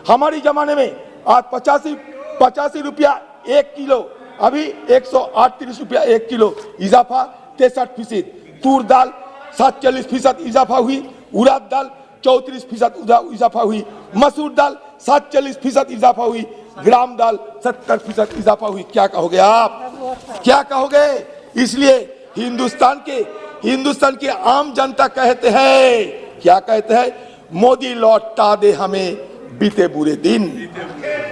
हमारी जमाने में आज 85 रुपया 1 किलो, अभी 138 रुपया 1 किलो, इजाफा 63%। तूर दाल 47% इजाफा हुई, उड़द दाल 34% इजाफा हुई, मसूर दाल 47% इजाफा हुई, ग्राम दाल 70% इजाफा हुई। क्या कहोगे आप, क्या कहोगे? इसलिए हिंदुस्तान के आम जनता कहते हैं, क्या कहते हैं? मोदी लौटा दे हमें बीते बुरे दिन,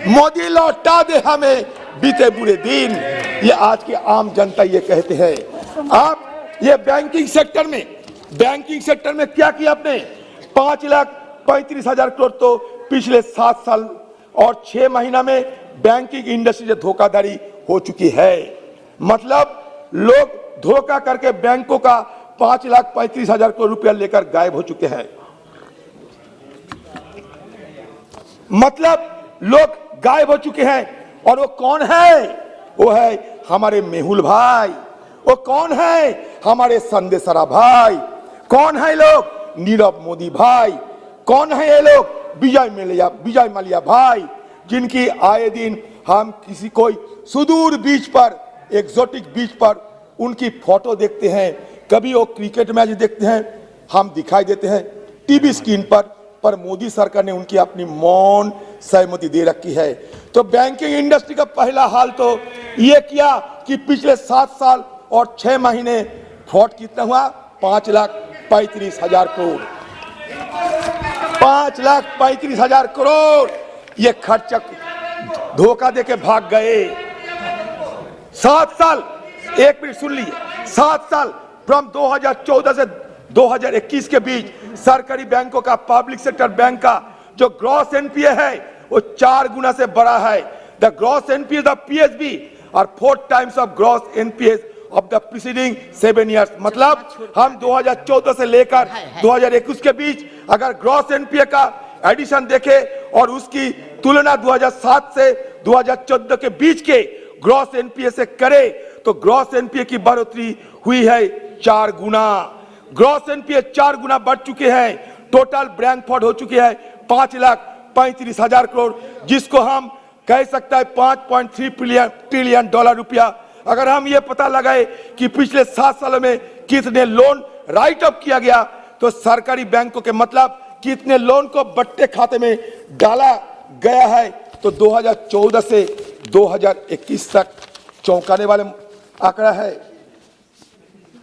मोदी लौटा दे हमें बीते बुरे दिन। ये आज की आम जनता ये कहते हैं। आप ये बैंकिंग सेक्टर में क्या किया आपने? 5,35,000 करोड़ तो पिछले 7 साल और 6 महीना में बैंकिंग इंडस्ट्री से धोखाधड़ी हो चुकी है। मतलब लोग धोखा करके बैंकों का 5,35,000 करोड़ रुपया लेकर गायब हो चुके हैं। मतलब लोग गायब हो चुके हैं। और वो कौन है? वो है हमारे मेहुल भाई। वो कौन है? हमारे संदेशरा भाई। कौन है लोग? नीरव मोदी भाई। कौन है ये लोग? विजय माल्या भाई, जिनकी आए दिन हम किसी कोई सुदूर बीच पर, एक्सोटिक बीच पर उनकी फोटो देखते हैं। कभी वो क्रिकेट मैच देखते हैं, हम दिखाई देते हैं टीवी स्क्रीन पर मोदी सरकार ने उनकी अपनी मौन सहमति दे रखी है। तो बैंकिंग इंडस्ट्री का पहला हाल तो ये किया कि पिछले 7 साल और 6 महीने फ्रॉड कितना हुआ? 5,35,000 करोड़। 5,35,000 करोड़ ये खर्च धोखा देके भाग गए। 7 साल, 1 मिनट सुन लीजिए, 7 साल फ्रॉम 2014 से 2021 के बीच सरकारी बैंकों का, पब्लिक सेक्टर बैंक का जो ग्रॉस एनपीए है वो 4 गुना से बड़ा है। The gross NPA the PSB और 4 times of gross NPA of the preceding 7 years. मतलब हम 2014 से लेकर 2021 के बीच अगर ग्रॉस एनपीए का एडिशन देखे और उसकी तुलना 2007 से 2014 के बीच के ग्रॉस एनपीए से करे तो ग्रॉस एनपीए की बढ़ोतरी हुई है 4 गुना। ग्रॉस एनपीए 4 गुना बढ़ चुके हैं। टोटल बैंक फ्रॉड हो चुके हैं 5,35,000 करोड़, जिसको हम कह सकता है 5.3 ट्रिलियन डॉलर रुपया। अगर हम ये पता लगाए कि पिछले 7 सालों में कितने लोन राइट ऑफ किया गया तो सरकारी बैंकों के मतलब कितने लोन को बट्टे खाते में डाला गया है तो 2014 से 2021 तक चौंकाने वाले आंकड़ा है।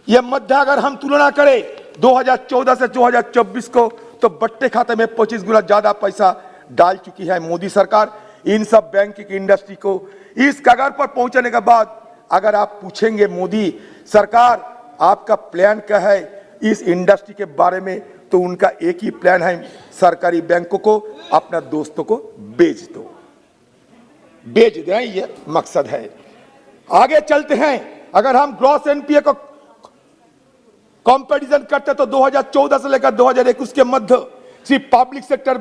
यह मध्य अगर हम तुलना करें 2014 से 2024 को तो बट्टे खाते में 25 गुना ज्यादा पैसा डाल चुकी है मोदी सरकार इन सब बैंकिंग इंडस्ट्री को। इस कगार पर पहुंचने के बाद अगर आप पूछेंगे मोदी सरकार आपका प्लान क्या है इस इंडस्ट्री के बारे में, तो उनका एक ही प्लान है, सरकारी बैंकों को अपना दोस्तों को बेच दो, बेच दें, ये मकसद है। आगे चलते हैं। अगर हम ग्रॉस एनपीए को कंपैरिजन करते तो 2014 से लेकर 2021 के मध्य सिर्फ पब्लिक सेक्टर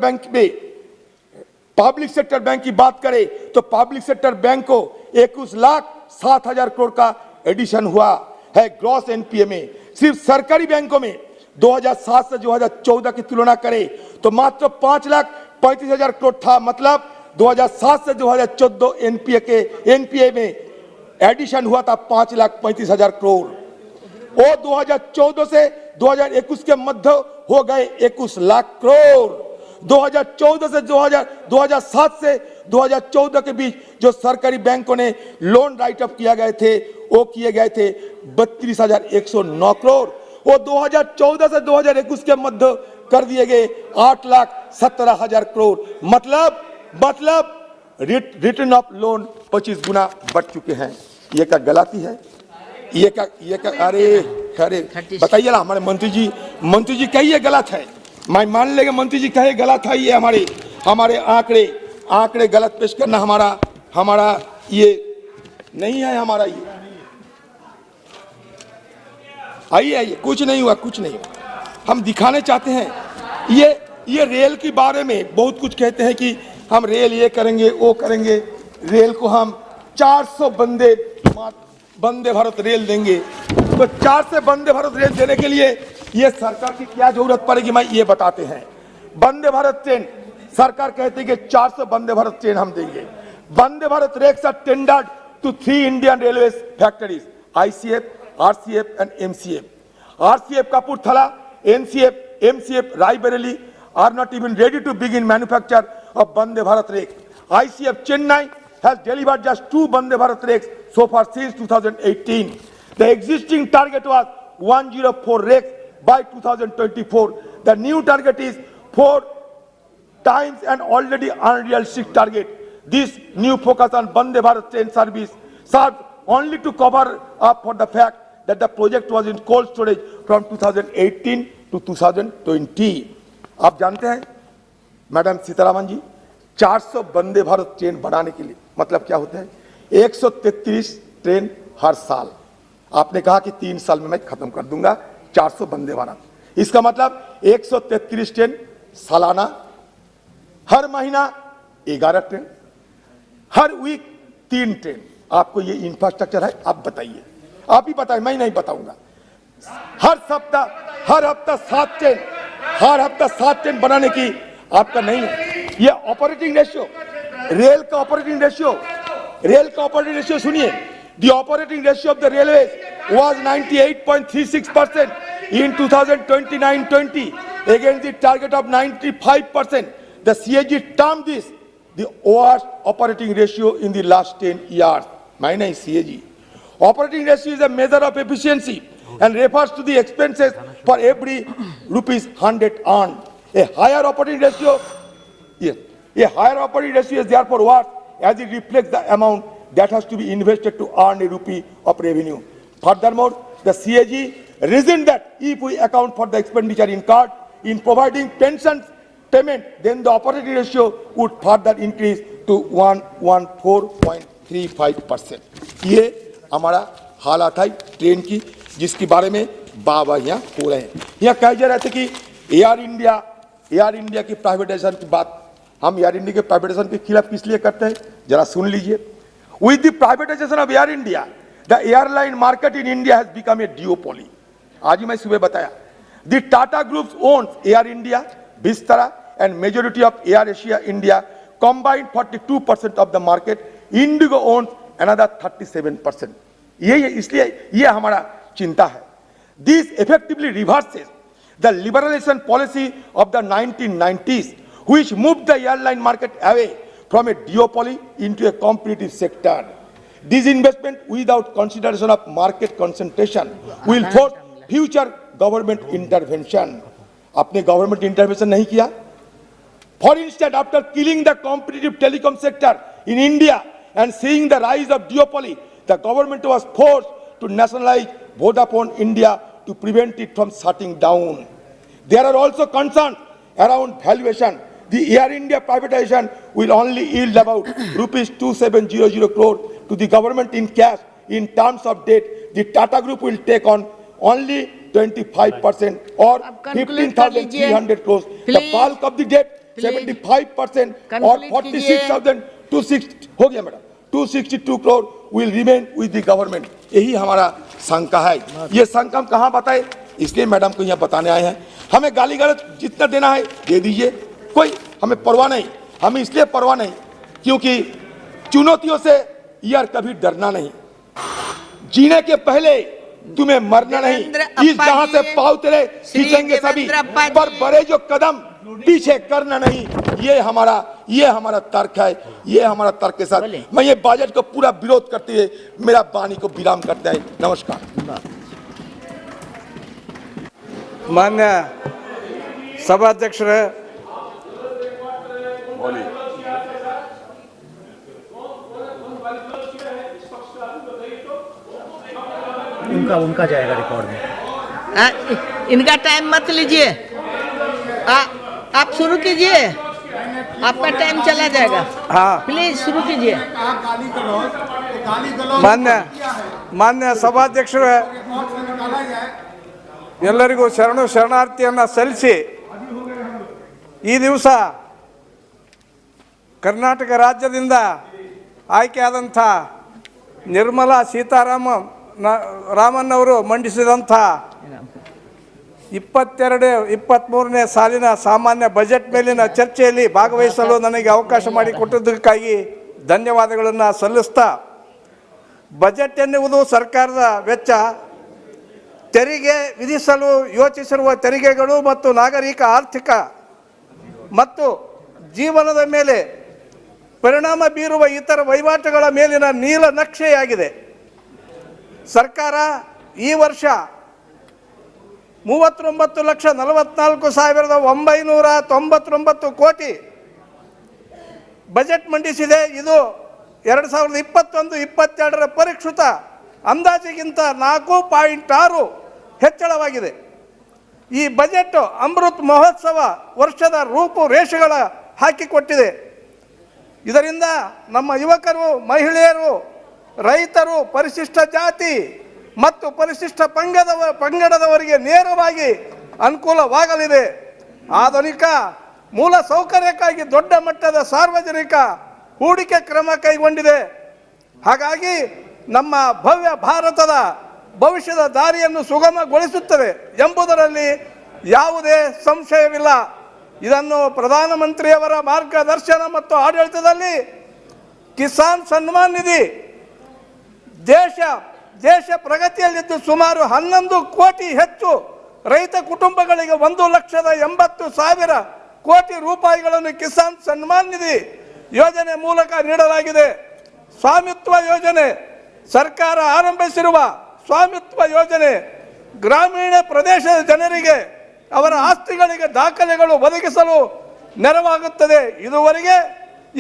बैंक की बात करें तो पब्लिक सेक्टर बैंक को 21,07,000 करोड़ का एडिशन हुआ है ग्रॉस एनपीए में। सिर्फ सरकारी बैंकों में 2007 से 2014 की तुलना करें तो मात्र 5,35,000 करोड़ था। मतलब 2007 से 2014 एनपीए में एडिशन हुआ था 5,35,000 करोड़। और 2014 से 2021 के मध्य हो गए 21 लाख करोड़। 2014 से 2007 से 2014 के बीच जो सरकारी बैंकों ने लोन राइट ऑफ किया गए थे वो किए गए थे 32,109 करोड़। वो 2014 से 2021 के मध्य कर दिए गए 8,17,000 करोड़। मतलब रिटर्न ऑफ लोन 25 गुना बढ़ चुके हैं। ये क्या गलती है? ये क्या अरे बताइए ना हमारे मंत्री जी कहिए गलत है। मैं मान लेगा मंत्री जी कहे गलत है। ये हमारे आंकड़े गलत पेश करना हमारा ये नहीं है। हमारा ये आइए कुछ नहीं हुआ। हम दिखाने चाहते हैं। ये रेल के बारे में बहुत कुछ कहते हैं कि हम रेल ये करेंगे वो करेंगे। रेल को हम 400 वंदे भारत रेल देंगे। तो 400 वंदे भारत रेल देने के लिए ये सरकार की क्या जरूरत पड़ेगी मैं ये बताते हैं। वंदे भारत ट्रेन सरकार कहती है कि 400 वंदे भारत ट्रेन हम देंगे। Vande Bharat rakes are tendered to 3 Indian Railways factories, ICF, RCF and MCF. RCF Kapurthala, MCF Raebareli are not even ready to begin manufacture of Vande Bharat rakes. ICF Chennai has delivered just 2 Vande Bharat rakes so far since 2018. The existing target was 104 rakes by 2024. The new target is 4 times an already unrealistic target. This new focus on Vande Bharat train service serves only to cover up for the fact that the project was in cold storage from 2018 to 2020. आप जानते हैं madam Sitharaman जी, 400 Vande Bharat train बनाने के लिए मतलब क्या होता है? 133 ट्रेन हर साल। आपने कहा कि 3 साल में मैं खत्म कर दूंगा 400 वंदे भारत। इसका मतलब 133 ट्रेन सालाना, हर महीना 11 ट्रेन, हर वीक 3 ट्रेन। आपको ये इंफ्रास्ट्रक्चर है, आप बताइए, आप ही बताइए, मैं नहीं बताऊंगा। हर हफ्ता 7 ट्रेन, हर हफ्ता 7 ट्रेन बनाने की आपका नहीं है। ये ऑपरेटिंग रेशियो, रेल का ऑपरेटिंग रेशियो सुनिए। The operating ratio of the railway was 98.36% in 2029-20 against the target of 95%. The CAG termed this the worst operating ratio in the last 10 years. Minus CAG. Operating ratio is a measure of efficiency and refers to the expenses for every rupees 100 earned. A higher operating ratio is therefore worse as it reflects the amount that has to be invested to earn a rupee of revenue. Furthermore, the CAG reasoned that if we account for the expenditure incurred in providing pensions payment, then the operating ratio would further increase to 114.35%. ये हमारा हालात है train की, जिसके बारे में बाबा यहाँ हो रहे हैं। यहाँ कह जा रहे थे कि एयर इंडिया की प्राइवेटाइजेशन की बात, हम एयर इंडिया के प्राइवेटाइजेशन के खिलाफ किस लिए करते हैं, जरा सुन लीजिए। With the privatisation of Air India, the airline market in India has become a duopoly. आज ही मैं सुबह बताया, the Tata group owns Air India, Vistara and majority of Air Asia India combined 42% of the market. Indigo owns another 37%. इसलिए ये हमारा चिंता है। This effectively reverses the liberalization policy of the 1990s, which moved the airline market away from a duopoly into a competitive sector. This investment without consideration of market concentration will force future government intervention. आपने government intervention नहीं किया? For instance, after killing the competitive telecom sector in India and seeing the rise of duopoly, the government was forced to nationalize Vodafone India to prevent it from shutting down. There are also concerns around valuation. The Air India privatization will only yield about rupees 2700 crore to the government in cash. In terms of debt, the Tata Group will take on only 25% or 15,300 crores. The bulk of the debt, 75% or 46,260 हो गया madam, 262 crore will remain with the government. यही हमारा शंका है। ये शंका हम कहाँ बताए, इसलिए मैडम को यहाँ बताने आए हैं। हमें गाली गलौज जितना देना है दे दीजिए, कोई हमें परवाह नहीं। हमें इसलिए परवाह नहीं क्योंकि चुनौतियों से यार कभी डरना नहीं। जीने के पहले तुम्हें मरना नहीं। इस जहां से पाँव तेरे खींचेंगे सभी, पर बड़े जो कदम पीछे करना नहीं। ये हमारा तर्क है। ये हमारा तर्क के साथ मैं ये बजट को पूरा विरोध करते हुए मेरा वाणी को विराम करता है। नमस्कार। मान्य सभाध्यक्ष उनका जाएगा रिकॉर्ड में। इनका टाइम मत लीजिए, आप शुरू कीजिए, आपका टाइम चला जाएगा। हाँ, प्लीज शुरू कीजिए। ಮಾನ್ಯ ಸಭಾಧ್ಯಕ್ಷರೇ, ಎಲ್ಲರಿಗೂ ಶರಣಾರ್ಥಿಯನ್ನು ಸಲ್ಲಿಸಿ ಈ ದಿವಸ ಕರ್ನಾಟಕ ರಾಜ್ಯದಿಂದ ಆಯ್ಕೆಯಾದಂಥ ನಿರ್ಮಲಾ ಸೀತಾರಾಮನ್ ಅವರು ಮಂಡಿಸಿದಂಥ 22-23ನೇ ಸಾಲಿನ ಸಾಮಾನ್ಯ ಬಜೆಟ್ ಮೇಲಿನ ಚರ್ಚೆಯಲ್ಲಿ ಭಾಗವಹಿಸಲು ನನಗೆ ಅವಕಾಶ ಮಾಡಿಕೊಟ್ಟಿದ್ದಕ್ಕಾಗಿ ಧನ್ಯವಾದಗಳನ್ನು ಸಲ್ಲಿಸ್ತಾ, ಬಜೆಟ್ ಎನ್ನುವುದು ಸರ್ಕಾರದ ವೆಚ್ಚ, ತೆರಿಗೆ ವಿಧಿಸಲು ಯೋಚಿಸಿರುವ ತೆರಿಗೆಗಳು ಮತ್ತು ನಾಗರಿಕ ಆರ್ಥಿಕ ಮತ್ತು ಜೀವನದ ಮೇಲೆ ಪರಿಣಾಮ ಬೀರುವ ಇತರ ವಹಿವಾಟುಗಳ ಮೇಲಿನ ನೀಲನಕ್ಷೆಯಾಗಿದೆ. ಸರ್ಕಾರ ಈ ವರ್ಷ 39,44,999 ಕೋಟಿ ಬಜೆಟ್ ಮಂಡಿಸಿದೆ. ಇದು 2021-22ರ ಪರಿಷ್ಕೃತ ಅಂದಾಜಿಗಿಂತ 4.6 ಹೆಚ್ಚಳವಾಗಿದೆ. ಈ ಬಜೆಟ್ ಅಮೃತ್ ಮಹೋತ್ಸವ ವರ್ಷದ ರೂಪುರೇಷೆಗಳ ಹಾಕಿಕೊಟ್ಟಿದೆ. ಇದರಿಂದ ನಮ್ಮ ಯುವಕರು, ಮಹಿಳೆಯರು, ರೈತರು, ಪರಿಶಿಷ್ಟ ಜಾತಿ ಮತ್ತು ಪರಿಶಿಷ್ಟ ಪಂಗಡದವರಿಗೆ ನೇರವಾಗಿ ಅನುಕೂಲವಾಗಲಿದೆ. ಆಧುನಿಕ ಮೂಲ ಸೌಕರ್ಯಕ್ಕಾಗಿ ದೊಡ್ಡ ಮಟ್ಟದ ಸಾರ್ವಜನಿಕ ಹೂಡಿಕೆ ಕ್ರಮ ಕೈಗೊಂಡಿದೆ. ಹಾಗಾಗಿ ನಮ್ಮ ಭವ್ಯ ಭಾರತದ ಭವಿಷ್ಯದ ದಾರಿಯನ್ನು ಸುಗಮಗೊಳಿಸುತ್ತದೆ ಎಂಬುದರಲ್ಲಿ ಯಾವುದೇ ಸಂಶಯವಿಲ್ಲ. ಇದನ್ನು ಪ್ರಧಾನಮಂತ್ರಿಯವರ ಮಾರ್ಗದರ್ಶನ ಮತ್ತು ಆಡಳಿತದಲ್ಲಿ ಕಿಸಾನ್ ಸನ್ಮಾನ್ ನಿಧಿ ದೇಶ ಪ್ರಗತಿಯಲ್ಲಿದ್ದು ಸುಮಾರು 11 ಕೋಟಿ ಹೆಚ್ಚು ರೈತ ಕುಟುಂಬಗಳಿಗೆ 1,80,000 ಕೋಟಿ ರೂಪಾಯಿಗಳನ್ನು ಕಿಸಾನ್ ಸನ್ಮಾನ್ ನಿಧಿ ಯೋಜನೆ ಮೂಲಕ ನೀಡಲಾಗಿದೆ. ಸ್ವಾಮಿತ್ವ ಯೋಜನೆ, ಸರ್ಕಾರ ಆರಂಭಿಸಿರುವ ಸ್ವಾಮಿತ್ವ ಯೋಜನೆ ಗ್ರಾಮೀಣ ಪ್ರದೇಶದ ಜನರಿಗೆ ಅವರ ಆಸ್ತಿಗಳಿಗೆ ದಾಖಲೆಗಳು ಒದಗಿಸಲು ನೆರವಾಗುತ್ತದೆ. ಇದುವರೆಗೆ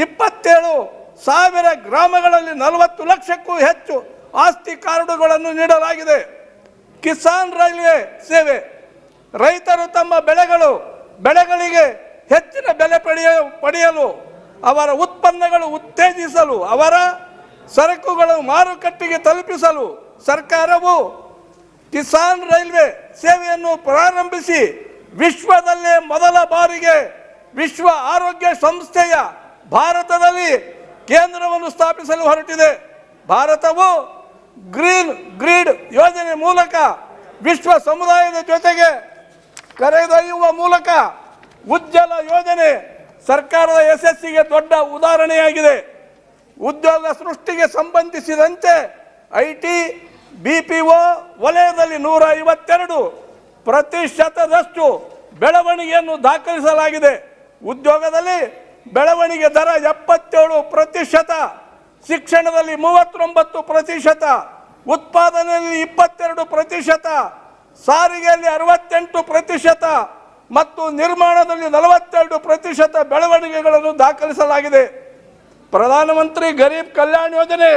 27,000 ಗ್ರಾಮಗಳಲ್ಲಿ 40 ಲಕ್ಷಕ್ಕೂ ಹೆಚ್ಚು ಆಸ್ತಿ ಕಾರ್ಡುಗಳನ್ನು ನೀಡಲಾಗಿದೆ. ಕಿಸಾನ್ ರೈಲ್ವೆ ಸೇವೆ, ರೈತರು ತಮ್ಮ ಬೆಳೆಗಳಿಗೆ ಹೆಚ್ಚಿನ ಬೆಲೆ ಪಡೆಯಲು ಅವರ ಉತ್ಪನ್ನಗಳು ಉತ್ತೇಜಿಸಲು ಅವರ ಸರಕುಗಳು ಮಾರುಕಟ್ಟೆಗೆ ತಲುಪಿಸಲು ಸರ್ಕಾರವು ಕಿಸಾನ್ ರೈಲ್ವೆ ಸೇವೆಯನ್ನು ಪ್ರಾರಂಭಿಸಿ ವಿಶ್ವದಲ್ಲೇ ಮೊದಲ ಬಾರಿಗೆ ವಿಶ್ವ ಆರೋಗ್ಯ ಸಂಸ್ಥೆಯ ಭಾರತದಲ್ಲಿ ಕೇಂದ್ರವನ್ನು ಸ್ಥಾಪಿಸಲು ಹೊರಟಿದೆ. ಭಾರತವು ಗ್ರೀನ್ ಗ್ರಿಡ್ ಯೋಜನೆ ಮೂಲಕ ವಿಶ್ವ ಸಮುದಾಯದ ಜೊತೆಗೆ ಕರೆದೊಯ್ಯುವ ಮೂಲಕ ಉಜ್ವಲ ಯೋಜನೆ ಸರ್ಕಾರದ ಯಶಸ್ಸಿಗೆ ದೊಡ್ಡ ಉದಾಹರಣೆಯಾಗಿದೆ. ಉದ್ಯೋಗ ಸೃಷ್ಟಿಗೆ ಸಂಬಂಧಿಸಿದಂತೆ ಐಟಿ ಬಿಪಿಒ ವಲಯದಲ್ಲಿ 152% ಬೆಳವಣಿಗೆಯನ್ನು ದಾಖಲಿಸಲಾಗಿದೆ. ಉದ್ಯೋಗದಲ್ಲಿ ಬೆಳವಣಿಗೆ ದರ 77%, ಶಿಕ್ಷಣದಲ್ಲಿ 39%, ಉತ್ಪಾದನೆಯಲ್ಲಿ 22%, ಸಾರಿಗೆಯಲ್ಲಿ 68% ಮತ್ತು ನಿರ್ಮಾಣದಲ್ಲಿ 42% ಬೆಳವಣಿಗೆಗಳನ್ನು ದಾಖಲಿಸಲಾಗಿದೆ. ಪ್ರಧಾನಮಂತ್ರಿ ಗರೀಬ್ ಕಲ್ಯಾಣ ಯೋಜನೆ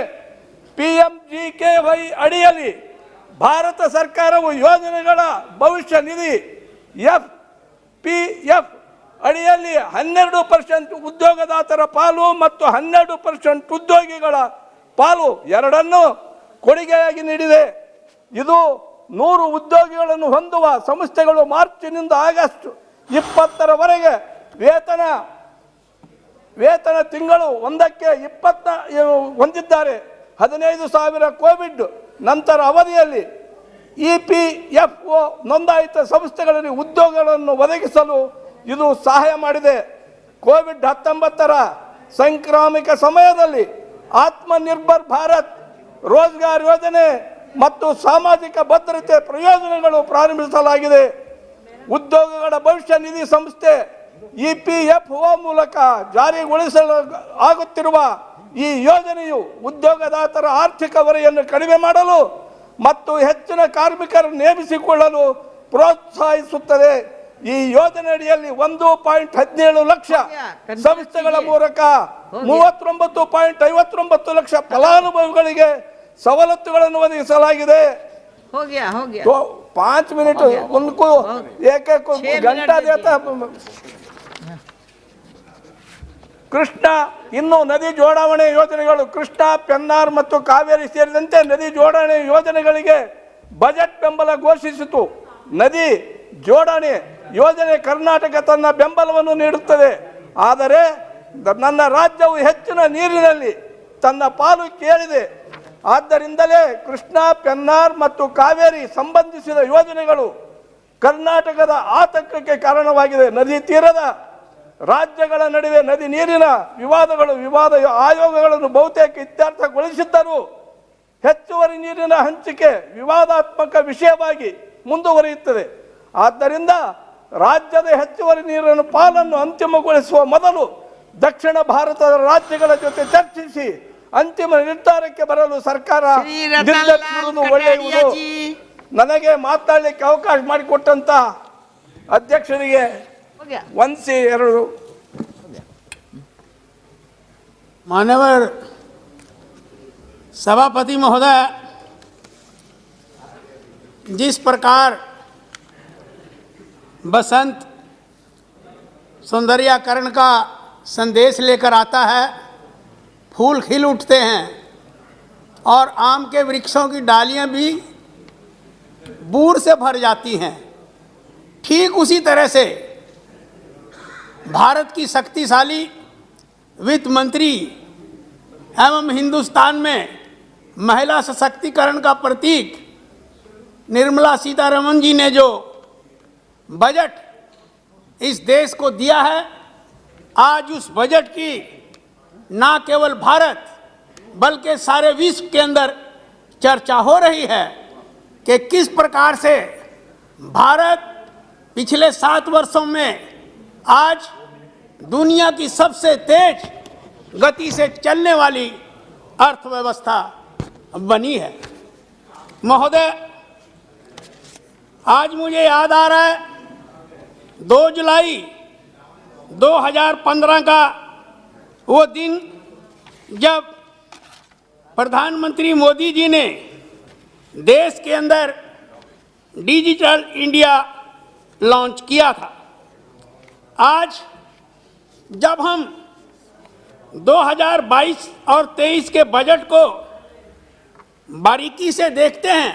PMGKY ಅಡಿಯಲ್ಲಿ ಭಾರತ ಸರ್ಕಾರವು ಯೋಜನೆಗಳ ಭವಿಷ್ಯ ನಿಧಿ FPF ಅಡಿಯಲ್ಲಿ 12% ಉದ್ಯೋಗದಾತರ ಪಾಲು ಮತ್ತು 12% ಉದ್ಯೋಗಿಗಳ ಪಾಲು ಎರಡನ್ನೂ ಕೊಡುಗೆಯಾಗಿ ನೀಡಿದೆ. ಇದು 100 ಉದ್ಯೋಗಿಗಳನ್ನು ಹೊಂದುವ ಸಂಸ್ಥೆಗಳು ಮಾರ್ಚ್ನಿಂದ ಆಗಸ್ಟ್ 20ರವರೆಗೆ ವೇತನ ತಿಂಗಳು ಒಂದಕ್ಕೆ 20 ಹೊಂದಿದ್ದಾರೆ. 15,000 ಕೋವಿಡ್ ನಂತರ ಅವಧಿಯಲ್ಲಿ EPFO ನೋಂದಾಯಿತ ಸಂಸ್ಥೆಗಳಲ್ಲಿ ಉದ್ಯೋಗಗಳನ್ನು ಒದಗಿಸಲು ಇದು ಸಹಾಯ ಮಾಡಿದೆ. ಕೋವಿಡ್-19ರ ಸಾಂಕ್ರಾಮಿಕ ಸಮಯದಲ್ಲಿ ಆತ್ಮನಿರ್ಭರ್ ಭಾರತ್ ರೋಜ್ಗಾರ್ ಯೋಜನೆ ಮತ್ತು ಸಾಮಾಜಿಕ ಭದ್ರತೆ ಪ್ರಯೋಜನಗಳು ಪ್ರಾರಂಭಿಸಲಾಗಿದೆ. ಉದ್ಯೋಗಗಳ ಭವಿಷ್ಯ ನಿಧಿ ಸಂಸ್ಥೆ EPFO ಮೂಲಕ ಜಾರಿಗೊಳಿಸಲು ಆಗುತ್ತಿರುವ ಈ ಯೋಜನೆಯು ಉದ್ಯೋಗದಾತರ ಆರ್ಥಿಕ ಹೊರೆಯನ್ನು ಕಡಿಮೆ ಮಾಡಲು ಮತ್ತು ಹೆಚ್ಚಿನ ಕಾರ್ಮಿಕರನ್ನು ನೇಮಿಸಿಕೊಳ್ಳಲು ಪ್ರೋತ್ಸಾಹಿಸುತ್ತದೆ. ಈ ಯೋಜನೆಯಡಿಯಲ್ಲಿ 1.17 ಲಕ್ಷ ಸಂಸ್ಥೆಗಳ ಮೂಲಕ 39.59 ಲಕ್ಷ ಫಲಾನುಭವಿಗಳಿಗೆ ಸವಲತ್ತುಗಳನ್ನು ಒದಗಿಸಲಾಗಿದೆ. 5 ಮಿನಿಟ್ ಉनको एक घंटा देता. ಕೃಷ್ಣ ಇನ್ನು ನದಿ ಜೋಡಣೆ ಯೋಜನೆಗಳು, ಕೃಷ್ಣ, ಪೆನ್ನಾರ್ ಮತ್ತು ಕಾವೇರಿ ಸೇರಿದಂತೆ ನದಿ ಜೋಡಣೆ ಯೋಜನೆಗಳಿಗೆ ಬಜೆಟ್ ಬೆಂಬಲ ಘೋಷಿಸಿತು. ನದಿ ಜೋಡಣೆ ಯೋಜನೆ ಕರ್ನಾಟಕ ತನ್ನ ಬೆಂಬಲವನ್ನು ನೀಡುತ್ತದೆ. ಆದರೆ ನನ್ನ ರಾಜ್ಯವು ಹೆಚ್ಚಿನ ನೀರಿನಲ್ಲಿ ತನ್ನ ಪಾಲು ಕೇಳಿದೆ. ಆದ್ದರಿಂದಲೇ ಕೃಷ್ಣ, ಪೆನ್ನಾರ್ ಮತ್ತು ಕಾವೇರಿ ಸಂಬಂಧಿಸಿದ ಯೋಜನೆಗಳು ಕರ್ನಾಟಕದ ಆತಂಕಕ್ಕೆ ಕಾರಣವಾಗಿದೆ. ನದಿ ತೀರದ ರಾಜ್ಯಗಳ ನಡುವೆ ನದಿ ನೀರಿನ ವಿವಾದ ಆಯೋಗಗಳನ್ನು ಬಹುತೇಕ ಇತ್ಯರ್ಥಗೊಳಿಸಿದ್ದರೂ ಹೆಚ್ಚುವರಿ ನೀರಿನ ಹಂಚಿಕೆ ವಿವಾದಾತ್ಮಕ ವಿಷಯವಾಗಿ ಮುಂದುವರಿಯುತ್ತದೆ. ಆದ್ದರಿಂದ ರಾಜ್ಯದ ಹೆಚ್ಚುವರಿ ನೀರಿನ ಪಾಲನ್ನು ಅಂತಿಮಗೊಳಿಸುವ ಮೊದಲು ದಕ್ಷಿಣ ಭಾರತದ ರಾಜ್ಯಗಳ ಜೊತೆ ಚರ್ಚಿಸಿ ಅಂತಿಮ ನಿರ್ಧಾರಕ್ಕೆ ಬರಲು ಸರ್ಕಾರ ನಿರ್ಧರಿಸುವುದು ಒಳ್ಳೆಯದು. ನನಗೆ ಮಾತಾಡಲಿಕ್ಕೆ ಅವಕಾಶ ಮಾಡಿಕೊಟ್ಟಂತ ಅಧ್ಯಕ್ಷರಿಗೆ ವಂದಿಸಿ ಎರಡು. माननीय सभापति महोदय, जिस प्रकार बसंत सौंदर्यीकरण का संदेश लेकर आता है, फूल खिल उठते हैं और आम के वृक्षों की डालियां भी बूर से भर जाती हैं, ठीक उसी तरह से भारत की शक्तिशाली वित्त मंत्री एवं हिंदुस्तान में महिला सशक्तिकरण का प्रतीक निर्मला सीतारमण जी ने जो बजट इस देश को दिया है, आज उस बजट की ना केवल भारत बल्कि सारे विश्व के अंदर चर्चा हो रही है कि किस प्रकार से भारत पिछले 7 वर्षों में आज दुनिया की सबसे तेज गति से चलने वाली अर्थव्यवस्था बनी है। महोदय, आज मुझे याद आ रहा है 2 जुलाई 2015 का वो दिन जब प्रधानमंत्री मोदी जी ने देश के अंदर डिजिटल इंडिया लॉन्च किया था। आज जब हम 2022 और 23 के बजट को बारीकी से देखते हैं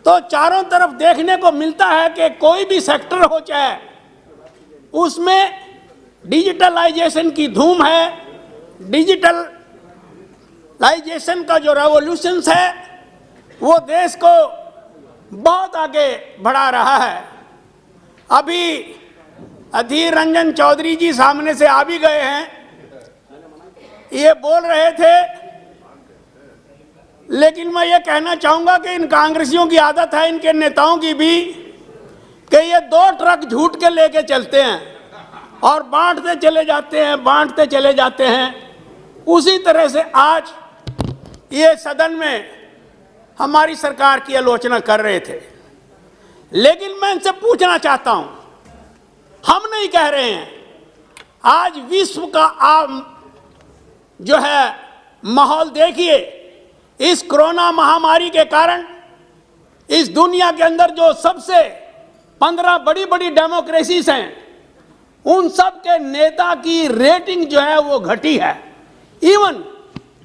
तो चारों तरफ देखने को मिलता है कि कोई भी सेक्टर हो चाहे उसमें डिजिटलाइजेशन की धूम है। डिजिटलाइजेशन का जो रेवोल्यूशन है वो देश को बहुत आगे बढ़ा रहा है। अभी अधीर रंजन चौधरी जी सामने से आ भी गए हैं, ये बोल रहे थे, लेकिन मैं ये कहना चाहूँगा कि इन कांग्रेसियों की आदत है, इनके नेताओं की भी, कि ये 2 ट्रक झूठ के लेके चलते हैं और बांटते चले जाते हैं। उसी तरह से आज ये सदन में हमारी सरकार की आलोचना कर रहे थे, लेकिन मैं इनसे पूछना चाहता हूँ, हम नहीं कह रहे हैं, आज विश्व का जो है माहौल देखिए, इस कोरोना महामारी के कारण इस दुनिया के अंदर जो सबसे 15 बड़ी डेमोक्रेसीज हैं, उन सब के नेता की रेटिंग जो है वो घटी है। इवन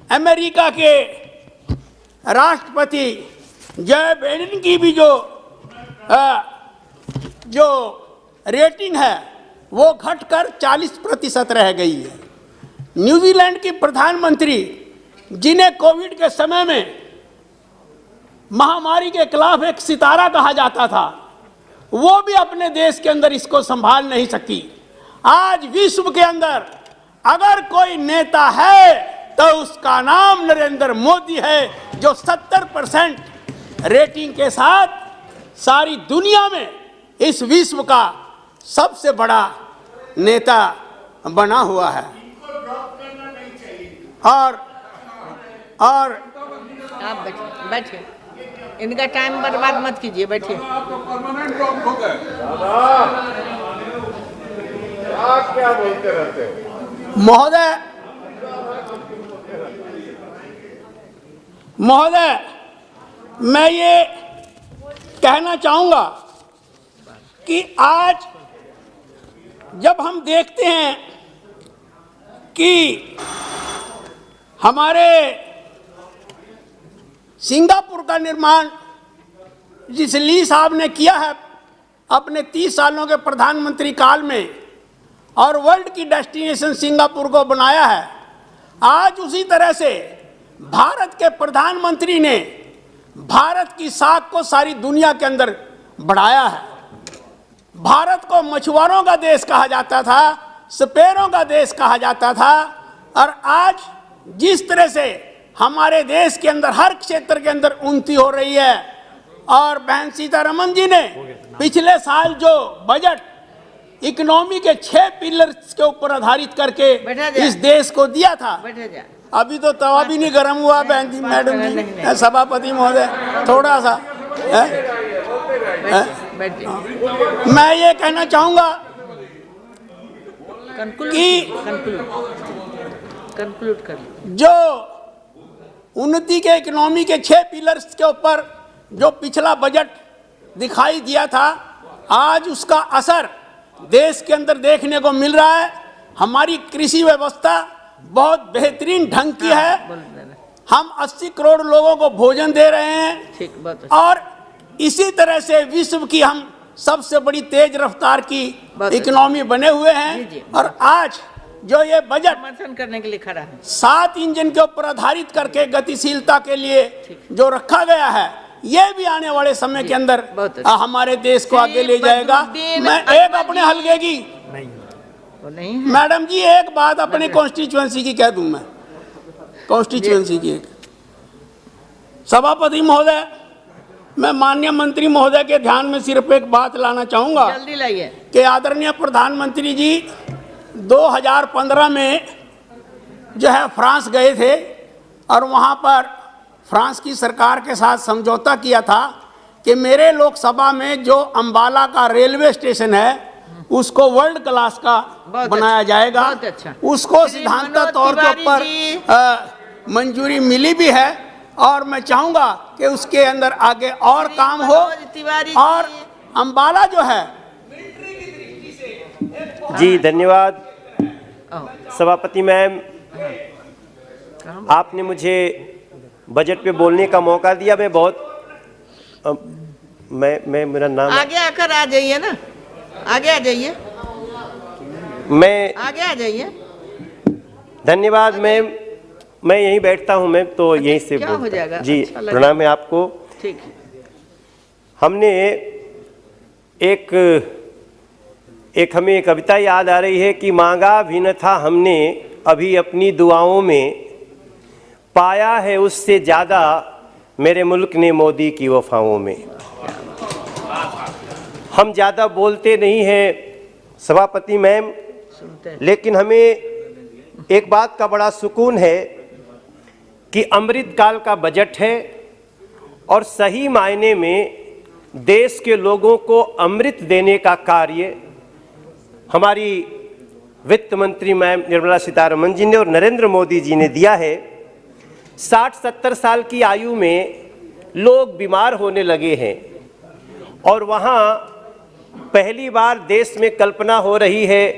अमेरिका के राष्ट्रपति जो बाइडेन की भी जो रेटिंग है वो घटकर 40% रह गई है। न्यूजीलैंड की प्रधानमंत्री, जिन्हें कोविड के समय में महामारी के खिलाफ एक सितारा कहा जाता था, वो भी अपने देश के अंदर इसको संभाल नहीं सकी। आज विश्व के अंदर अगर कोई नेता है तो उसका नाम नरेंद्र मोदी है, जो 70% रेटिंग के साथ सारी दुनिया में इस विश्व का सबसे बड़ा नेता बना हुआ है। और आप बैठिए, इनका टाइम बर्बाद मत कीजिए, बैठिए। आप क्या बोलते रहते हो? महोदय, मैं ये कहना चाहूँगा कि आज जब हम देखते हैं कि हमारे सिंगापुर का निर्माण जिस ली साहब ने किया है अपने 30 सालों के प्रधानमंत्री काल में, और वर्ल्ड की डेस्टिनेशन सिंगापुर को बनाया है, आज उसी तरह से भारत के प्रधानमंत्री ने भारत की साख को सारी दुनिया के अंदर बढ़ाया है। भारत को मछुआरों का देश कहा जाता था, सपेरों का देश कहा जाता था, और आज जिस तरह से हमारे देश के अंदर हर क्षेत्र के अंदर उन्नति हो रही है, और बहन सीतारमन जी ने पिछले साल जो बजट इकोनॉमी के 6 पिलर्स के ऊपर आधारित करके इस देश को दिया था, अभी तो तवा भी नहीं गर्म हुआ बहन जी, मैडम जी, सभापति महोदय, थोड़ा सा मैं ये कहना चाहूंगा कि कंक्लूड कर जो उन्नति के इकोनॉमी के 6 पिलर्स के ऊपर जो पिछला बजट दिखाई दिया था, आज उसका असर देश के अंदर देखने को मिल रहा है। हमारी कृषि व्यवस्था बहुत बेहतरीन ढंग की है। हम 80 करोड़ लोगों को भोजन दे रहे हैं, और इसी तरह से विश्व की हम सबसे बड़ी तेज रफ्तार की इकोनॉमी बने हुए हैं। और आज जो ये बजट समर्थन करने के लिए खड़ा है, 7 इंजन के ऊपर आधारित करके गतिशीलता के लिए जो रखा गया है, ये भी आने वाले समय के अंदर हमारे देश को आगे ले जाएगा। मैं एक अपने हलके की नहीं मैडम जी एक बात अपने कॉन्स्टिट्यूएंसी की कह दूं, मैं कॉन्स्टिट्यूएंसी की एक सभापति महोदय, मैं माननीय मंत्री महोदय के ध्यान में सिर्फ एक बात लाना चाहूंगा, जल्दी लाइए, कि आदरणीय प्रधानमंत्री जी 2015 में जो है फ्रांस गए थे, और वहां पर फ्रांस की सरकार के साथ समझौता किया था कि मेरे लोकसभा में जो अंबाला का रेलवे स्टेशन है उसको वर्ल्ड क्लास का बनाया जाएगा। अच्छा। उसको सिद्धांत तौर के ऊपर मंजूरी मिली भी है, और मैं चाहूंगा कि उसके अंदर आगे और काम हो, और अंबाला जो है। जी धन्यवाद सभापति मैम, आपने मुझे बजट पे बोलने का मौका दिया। मैं बहुत मैं मेरा नाम आगे आकर आ जाइए ना, आगे आ जाइए, मैं आगे आ जाइए। धन्यवाद मैम, मैं यहीं बैठता हूं मैम, तो यहीं से क्या हो जाएगा? जी अच्छा प्रणाम है आपको। ठीक, हमने एक हमें एक कविता याद आ रही है कि मांगा भी न था हमने अभी अपनी दुआओं में, पाया है उससे ज़्यादा मेरे मुल्क ने मोदी की वफाओं में। हम ज़्यादा बोलते नहीं हैं सभापति मैम, लेकिन हमें एक बात का बड़ा सुकून है कि अमृत काल का बजट है, और सही मायने में देश के लोगों को अमृत देने का कार्य हमारी वित्त मंत्री मैम निर्मला सीतारमन जी ने और नरेंद्र मोदी जी ने दिया है। 60-70 साल की आयु में लोग बीमार होने लगे हैं, और वहाँ पहली बार देश में कल्पना हो रही है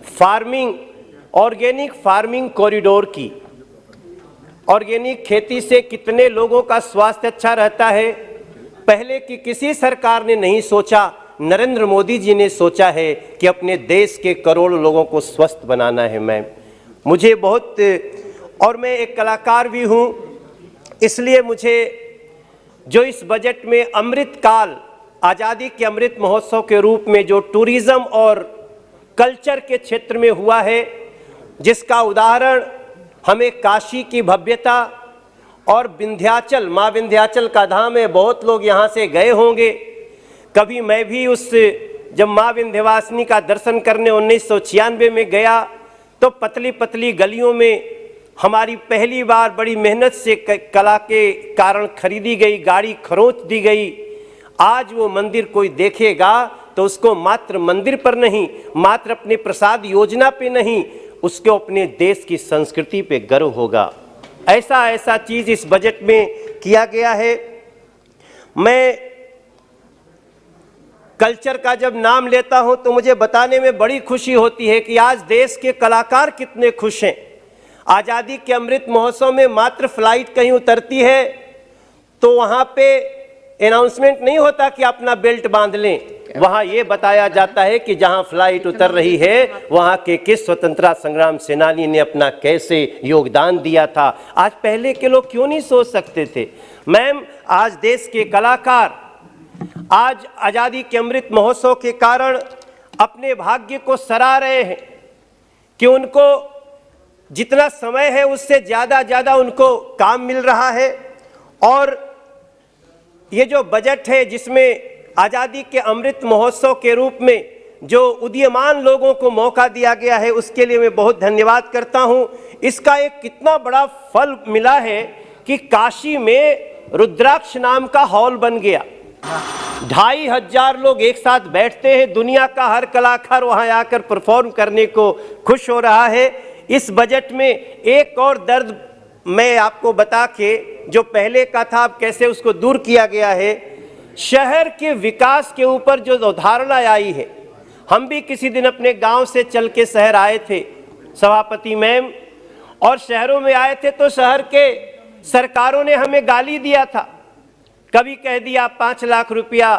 फार्मिंग, ऑर्गेनिक फार्मिंग कॉरिडोर की। ऑर्गेनिक खेती से कितने लोगों का स्वास्थ्य अच्छा रहता है, पहले की किसी सरकार ने नहीं सोचा, नरेंद्र मोदी जी ने सोचा है कि अपने देश के करोड़ों लोगों को स्वस्थ बनाना है। मैम मुझे बहुत, और मैं एक कलाकार भी हूँ, इसलिए मुझे जो इस बजट में अमृत काल, आज़ादी के अमृत महोत्सव के रूप में जो टूरिज्म और कल्चर के क्षेत्र में हुआ है, जिसका उदाहरण हमें काशी की भव्यता और विंध्याचल, माँ विंध्याचल का धाम है, बहुत लोग यहाँ से गए होंगे। कभी मैं भी जब माँ विंध्यवासिनी का दर्शन करने 1996 में गया, तो पतली पतली गलियों में हमारी पहली बार बड़ी मेहनत से कला के कारण खरीदी गई गाड़ी खरोंच दी गई। आज वो मंदिर कोई देखेगा तो उसको मात्र मंदिर पर नहीं, मात्र अपने प्रसाद योजना पे नहीं, उसको अपने देश की संस्कृति पे गर्व होगा। ऐसा चीज इस बजट में किया गया है। मैं कल्चर का जब नाम लेता हूं तो मुझे बताने में बड़ी खुशी होती है कि आज देश के कलाकार कितने खुश हैं। आज़ादी के अमृत महोत्सव में मात्र फ्लाइट कहीं उतरती है तो वहां पे अनाउंसमेंट नहीं होता कि अपना बेल्ट बांध लें, वहां ये बताया जाता है कि जहां फ्लाइट उतर रही है वहां के किस स्वतंत्रता संग्राम सेनानी ने अपना कैसे योगदान दिया था। आज पहले के लोग क्यों नहीं सोच सकते थे। मैम आज देश के कलाकार आज आज़ादी के अमृत महोत्सव के कारण अपने भाग्य को सराह रहे हैं कि उनको जितना समय है उससे ज़्यादा उनको काम मिल रहा है। और ये जो बजट है जिसमें आज़ादी के अमृत महोत्सव के रूप में जो उदीयमान लोगों को मौका दिया गया है उसके लिए मैं बहुत धन्यवाद करता हूं। इसका एक कितना बड़ा फल मिला है कि काशी में रुद्राक्ष नाम का हॉल बन गया। 2500 लोग एक साथ बैठते हैं, दुनिया का हर कलाकार वहां आकर परफॉर्म करने को खुश हो रहा है। इस बजट में एक और दर्द मैं आपको बता के जो पहले का था अब कैसे उसको दूर किया गया है। शहर के विकास के ऊपर जो अवधारणा आई है, हम भी किसी दिन अपने गांव से चल के शहर आए थे सभापति मैम, और शहरों में आए थे तो शहर के सरकारों ने हमें गाली दिया था। कभी कह दिया 5 लाख रुपया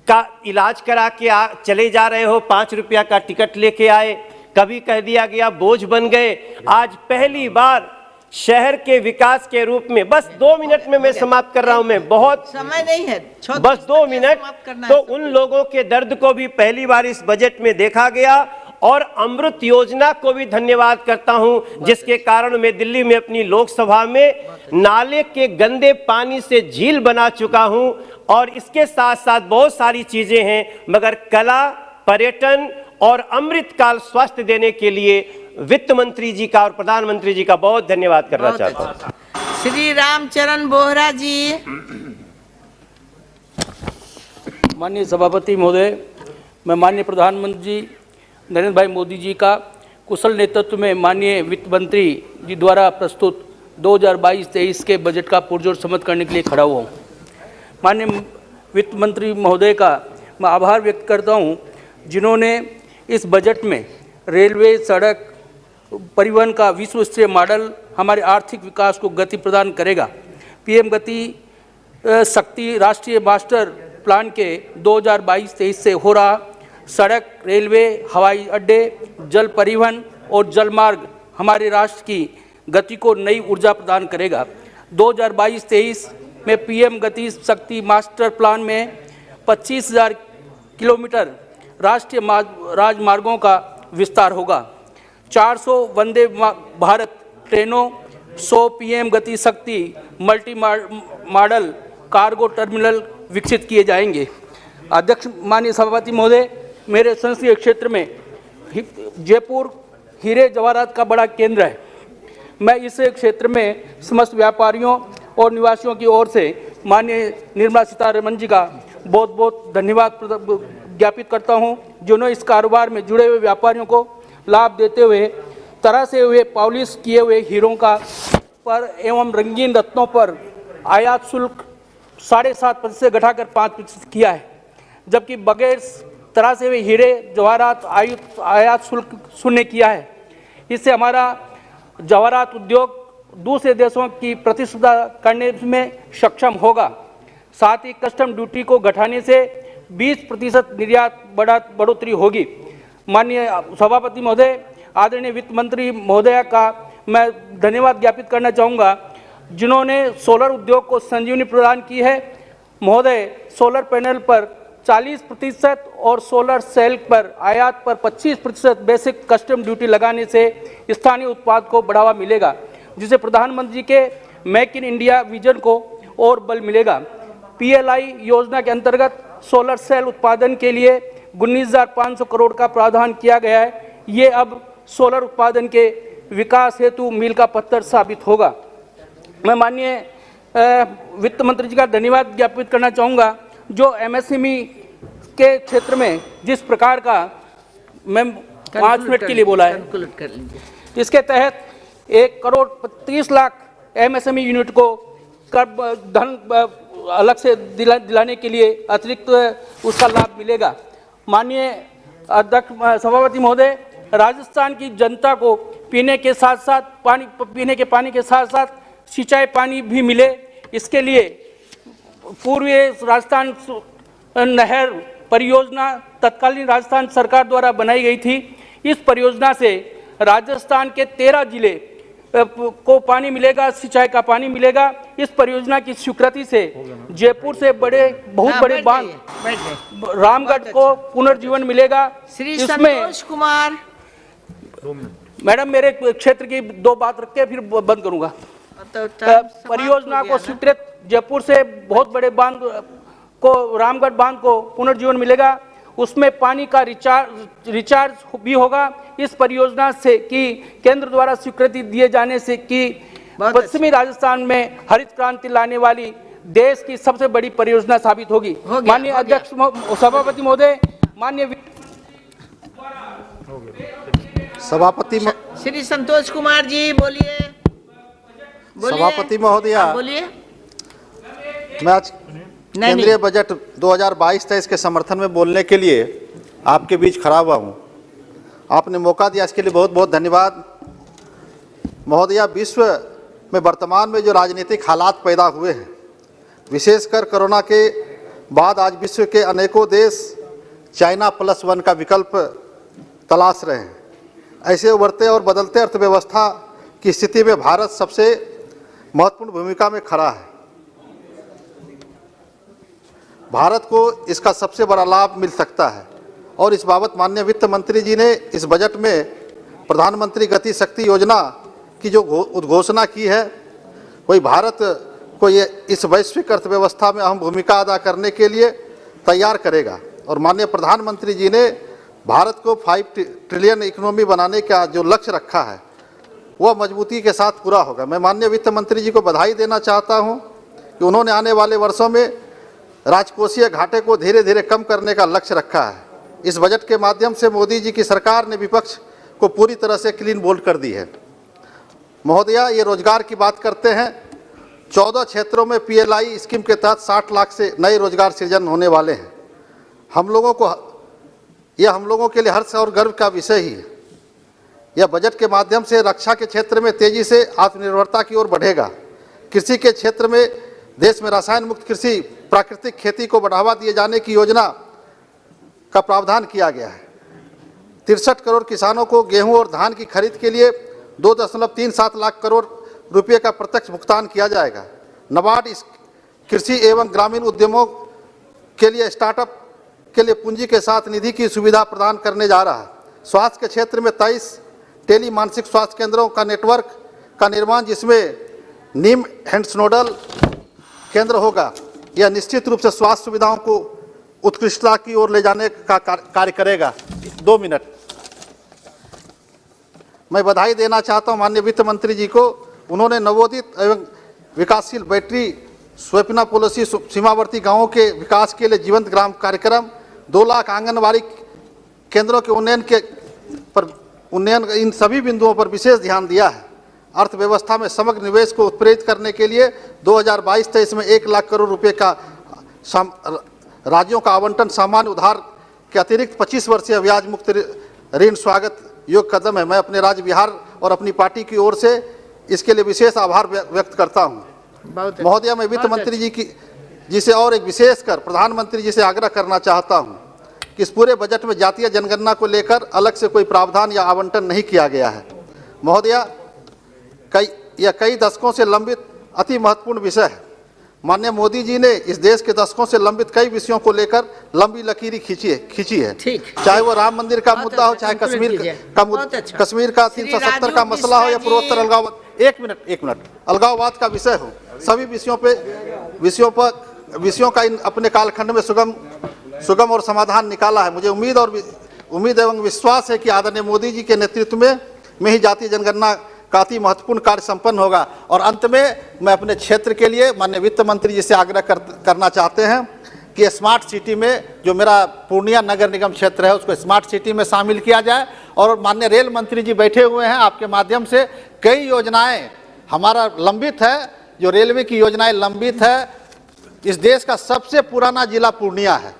का इलाज करा के चले जा रहे हो, 5 रुपया का टिकट लेके आए। कभी कह दिया गया बोझ बन गए। आज पहली बार शहर के विकास के रूप में, बस 2 मिनट में मैं समाप्त कर रहा हूं, मैं बहुत समय नहीं है, बस 2 मिनट, तो उन लोगों के दर्द को भी पहली बार इस बजट में देखा गया। और अमृत योजना को भी धन्यवाद करता हूं जिसके कारण मैं दिल्ली में अपनी लोकसभा में नाले के गंदे पानी से झील बना चुका हूं। और इसके साथ साथ बहुत सारी चीजें हैं, मगर कला, पर्यटन और अमृतकाल स्वास्थ्य देने के लिए वित्त मंत्री जी का और प्रधानमंत्री जी का बहुत धन्यवाद करना चाहता हूं। श्री रामचरण बोहरा जी। माननीय सभापति महोदय, मैं माननीय प्रधानमंत्री जी नरेंद्र भाई मोदी जी का कुशल नेतृत्व में माननीय वित्त मंत्री जी द्वारा प्रस्तुत 2022-23 के बजट का पुरजोर समर्थन करने के लिए खड़ा हुआ हूँ। माननीय वित्त मंत्री महोदय का मैं आभार व्यक्त करता हूँ जिन्होंने इस बजट में रेलवे, सड़क, परिवहन का विश्व स्तरीय मॉडल हमारे आर्थिक विकास को गति प्रदान करेगा। पीएम गति शक्ति राष्ट्रीय मास्टर प्लान के 2022-23 से हो रहा सड़क, रेलवे, हवाई अड्डे, जल परिवहन और जलमार्ग हमारे राष्ट्र की गति को नई ऊर्जा प्रदान करेगा। 2022-23 में पीएम गति शक्ति मास्टर प्लान में 25,000 किलोमीटर राष्ट्रीय राजमार्गों का विस्तार होगा। 400 वंदे भारत ट्रेनों, 100 पीएम गति शक्ति मल्टी मॉडल कार्गो टर्मिनल विकसित किए जाएंगे। अध्यक्ष माननीय सभापति महोदय, मेरे संसदीय क्षेत्र में जयपुर हीरे जवाहरात का बड़ा केंद्र है। मैं इस क्षेत्र में समस्त व्यापारियों और निवासियों की ओर से माननीय निर्मला सीतारमण जी का बहुत बहुत धन्यवाद ज्ञापित करता हूं, जिन्होंने इस कारोबार में जुड़े हुए व्यापारियों को लाभ देते हुए तरह से हुए पॉलिश किए हुए हीरों का पर एवं रंगीन रत्नों पर आयात शुल्क 7.5% से घटाकर 5% किया है, जबकि बगैर तरह से हुए हीरे जवाहरात आयात शुल्क शून्य किया है। इससे हमारा जवाहरात उद्योग दूसरे देशों की प्रतिस्पर्धा करने में सक्षम होगा। साथ ही कस्टम ड्यूटी को घटाने से 20% निर्यात बढ़ोतरी होगी। माननीय सभापति महोदय, आदरणीय वित्त मंत्री महोदया का मैं धन्यवाद ज्ञापित करना चाहूँगा, जिन्होंने सोलर उद्योग को संजीवनी प्रदान की है। महोदय, सोलर पैनल पर 40% और सोलर सेल पर आयात पर 25% बेसिक कस्टम ड्यूटी लगाने से स्थानीय उत्पाद को बढ़ावा मिलेगा, जिससे प्रधानमंत्री के मेक इन इंडिया विजन को और बल मिलेगा। पीएलआई योजना के अंतर्गत सोलर सेल उत्पादन के लिए 19,500 करोड़ का प्रावधान किया गया है। ये अब सोलर उत्पादन के विकास हेतु मील का पत्थर साबित होगा। मैं माननीय वित्त मंत्री जी का धन्यवाद ज्ञापित करना चाहूँगा, जो एमएसएमई के क्षेत्र में जिस प्रकार का मैं 5 मिनट के लिए बोला है, इसके तहत 1,30,00,000 एमएसएमई यूनिट को धन अलग से दिलाने के लिए अतिरिक्त उसका लाभ मिलेगा। माननीय अध्यक्ष सभापति महोदय, राजस्थान की जनता को पीने के पानी के साथ साथ सिंचाई पानी भी मिले, इसके लिए पूर्वी राजस्थान नहर परियोजना तत्कालीन राजस्थान सरकार द्वारा बनाई गई थी। इस परियोजना से राजस्थान के 13 जिले को पानी मिलेगा, सिंचाई का पानी मिलेगा। इस परियोजना की स्वीकृति से जयपुर से बहुत बड़े बांध रामगढ़ को पुनर्जीवन मिलेगा। श्री संतोष कुमार। मैडम मेरे क्षेत्र की 2 बात रख के फिर बंद करूंगा। परियोजना को स्वीकृत जयपुर से बहुत बड़े बांध को, रामगढ़ बांध को पुनर्जीवन मिलेगा। उसमें पानी का रिचार्ज भी होगा। इस परियोजना से कि केंद्र द्वारा स्वीकृति दिए जाने से कि पश्चिमी राजस्थान में हरित क्रांति लाने वाली देश की सबसे बड़ी परियोजना साबित होगी। माननीय अध्यक्ष सभापति महोदय, माननीय सभापति श्री संतोष कुमार जी बोलिए। सभापति महोदया, बोलिए। मैं आज केंद्रीय बजट 2022-23 के समर्थन में बोलने के लिए आपके बीच खड़ा हुआ हूं। आपने मौका दिया, इसके लिए बहुत बहुत धन्यवाद। महोदया, विश्व में वर्तमान में जो राजनीतिक हालात पैदा हुए हैं, विशेषकर कोरोना के बाद आज विश्व के अनेकों देश चाइना +1 का विकल्प तलाश रहे हैं। ऐसे उभरते और बदलते अर्थव्यवस्था की स्थिति में भारत सबसे महत्वपूर्ण भूमिका में खड़ा है। भारत को इसका सबसे बड़ा लाभ मिल सकता है और इस बाबत माननीय वित्त मंत्री जी ने इस बजट में प्रधानमंत्री गति शक्ति योजना की जो उद्घोषणा की है, वही भारत को ये इस वैश्विक अर्थव्यवस्था में अहम भूमिका अदा करने के लिए तैयार करेगा। और माननीय प्रधानमंत्री जी ने भारत को 5 ट्रिलियन इकोनॉमी बनाने का जो लक्ष्य रखा है, वह मजबूती के साथ पूरा होगा। मैं माननीय वित्त मंत्री जी को बधाई देना चाहता हूं कि उन्होंने आने वाले वर्षों में राजकोषीय घाटे को धीरे धीरे कम करने का लक्ष्य रखा है। इस बजट के माध्यम से मोदी जी की सरकार ने विपक्ष को पूरी तरह से क्लीन बोल्ड कर दी है। महोदया, ये रोजगार की बात करते हैं। 14 क्षेत्रों में PLI स्कीम के तहत 60 लाख से नए रोजगार सृजन होने वाले हैं। हम लोगों के लिए हर्ष और गर्व का विषय ही है। यह बजट के माध्यम से रक्षा के क्षेत्र में तेजी से आत्मनिर्भरता की ओर बढ़ेगा। कृषि के क्षेत्र में देश में रसायन मुक्त कृषि, प्राकृतिक खेती को बढ़ावा दिए जाने की योजना का प्रावधान किया गया है। 63 करोड़ किसानों को गेहूं और धान की खरीद के लिए 2.37 लाख करोड़ रुपये का प्रत्यक्ष भुगतान किया जाएगा। नाबार्ड कृषि एवं ग्रामीण उद्यमों के लिए स्टार्टअप के लिए पूंजी के साथ निधि की सुविधा प्रदान करने जा रहा है। स्वास्थ्य के क्षेत्र में 23 टेली मानसिक स्वास्थ्य केंद्रों का नेटवर्क का निर्माण, जिसमें नीम हैंड्स नोडल केंद्र होगा। यह निश्चित रूप से स्वास्थ्य सुविधाओं को उत्कृष्टता की ओर ले जाने का कार्य करेगा। 2 मिनट मैं बधाई देना चाहता हूं माननीय वित्त मंत्री जी को। उन्होंने नवोदित एवं विकासशील बैटरी स्वप्ना पॉलिसी, सीमावर्ती गांवों के विकास के लिए जीवंत ग्राम कार्यक्रम, 2 लाख आंगनबाड़ी केंद्रों के उन्नयन, इन सभी बिंदुओं पर विशेष ध्यान दिया है। अर्थव्यवस्था में समग्र निवेश को उत्प्रेरित करने के लिए 2022-23 में 1 लाख करोड़ रुपए का राज्यों का आवंटन सामान्य उधार के अतिरिक्त 25 वर्षीय ब्याज मुक्त ऋण स्वागत योग्य कदम है। मैं अपने राज्य बिहार और अपनी पार्टी की ओर से इसके लिए विशेष आभार व्यक्त करता हूं। महोदया, मैं वित्त मंत्री जी से और एक विशेषकर प्रधानमंत्री जी से आग्रह करना चाहता हूं कि इस पूरे बजट में जातीय जनगणना को लेकर अलग से कोई प्रावधान या आवंटन नहीं किया गया है। महोदया, कई दशकों से लंबित अति महत्वपूर्ण विषय है। माननीय मोदी जी ने इस देश के दशकों से लंबित कई विषयों को लेकर लंबी लकीरें खींची है। चाहे वो राम मंदिर का मुद्दा हो, चाहे कश्मीर का 370 का मसला हो, या पूर्वोत्तर अलगाववाद, एक मिनट अलगाववाद का विषय हो, सभी विषयों का अपने कालखंड में सुगम और समाधान निकाला है। मुझे उम्मीद एवं विश्वास है कि आदरणीय मोदी जी के नेतृत्व में ही जातीय जनगणना का अति महत्वपूर्ण कार्य संपन्न होगा। और अंत में मैं अपने क्षेत्र के लिए माननीय वित्त मंत्री जी से आग्रह करना चाहते हैं कि स्मार्ट सिटी में जो मेरा पूर्णिया नगर निगम क्षेत्र है, उसको स्मार्ट सिटी में शामिल किया जाए। और माननीय रेल मंत्री जी बैठे हुए हैं, आपके माध्यम से कई योजनाएं हमारा लंबित है, जो रेलवे की योजनाएं लंबित है। इस देश का सबसे पुराना जिला पूर्णिया है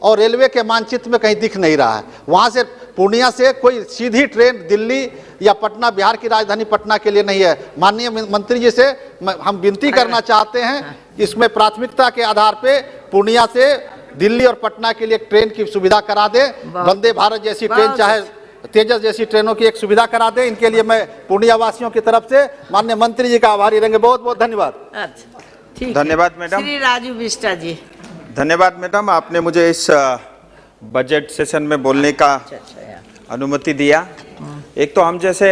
और रेलवे के मानचित्र में कहीं दिख नहीं रहा है। वहाँ से पूर्णिया से कोई सीधी ट्रेन दिल्ली या पटना, बिहार की राजधानी पटना के लिए नहीं है। माननीय मंत्री जी से हम विनती करना चाहते हैं, इसमें प्राथमिकता के आधार पे पूर्णिया से दिल्ली और पटना के लिए ट्रेन की सुविधा करा दे। वंदे भारत जैसी ट्रेन चाहे तेजस जैसी ट्रेनों की एक सुविधा करा दें। इनके लिए मैं पूर्णिया वासियों की तरफ से माननीय मंत्री जी का आभारी रहेंगे। बहुत बहुत धन्यवाद। अच्छा ठीक धन्यवाद मैडम। श्री राजू बिष्टा जी। धन्यवाद मैडम, आपने मुझे इस बजट सेशन में बोलने का अनुमति दिया। एक तो हम जैसे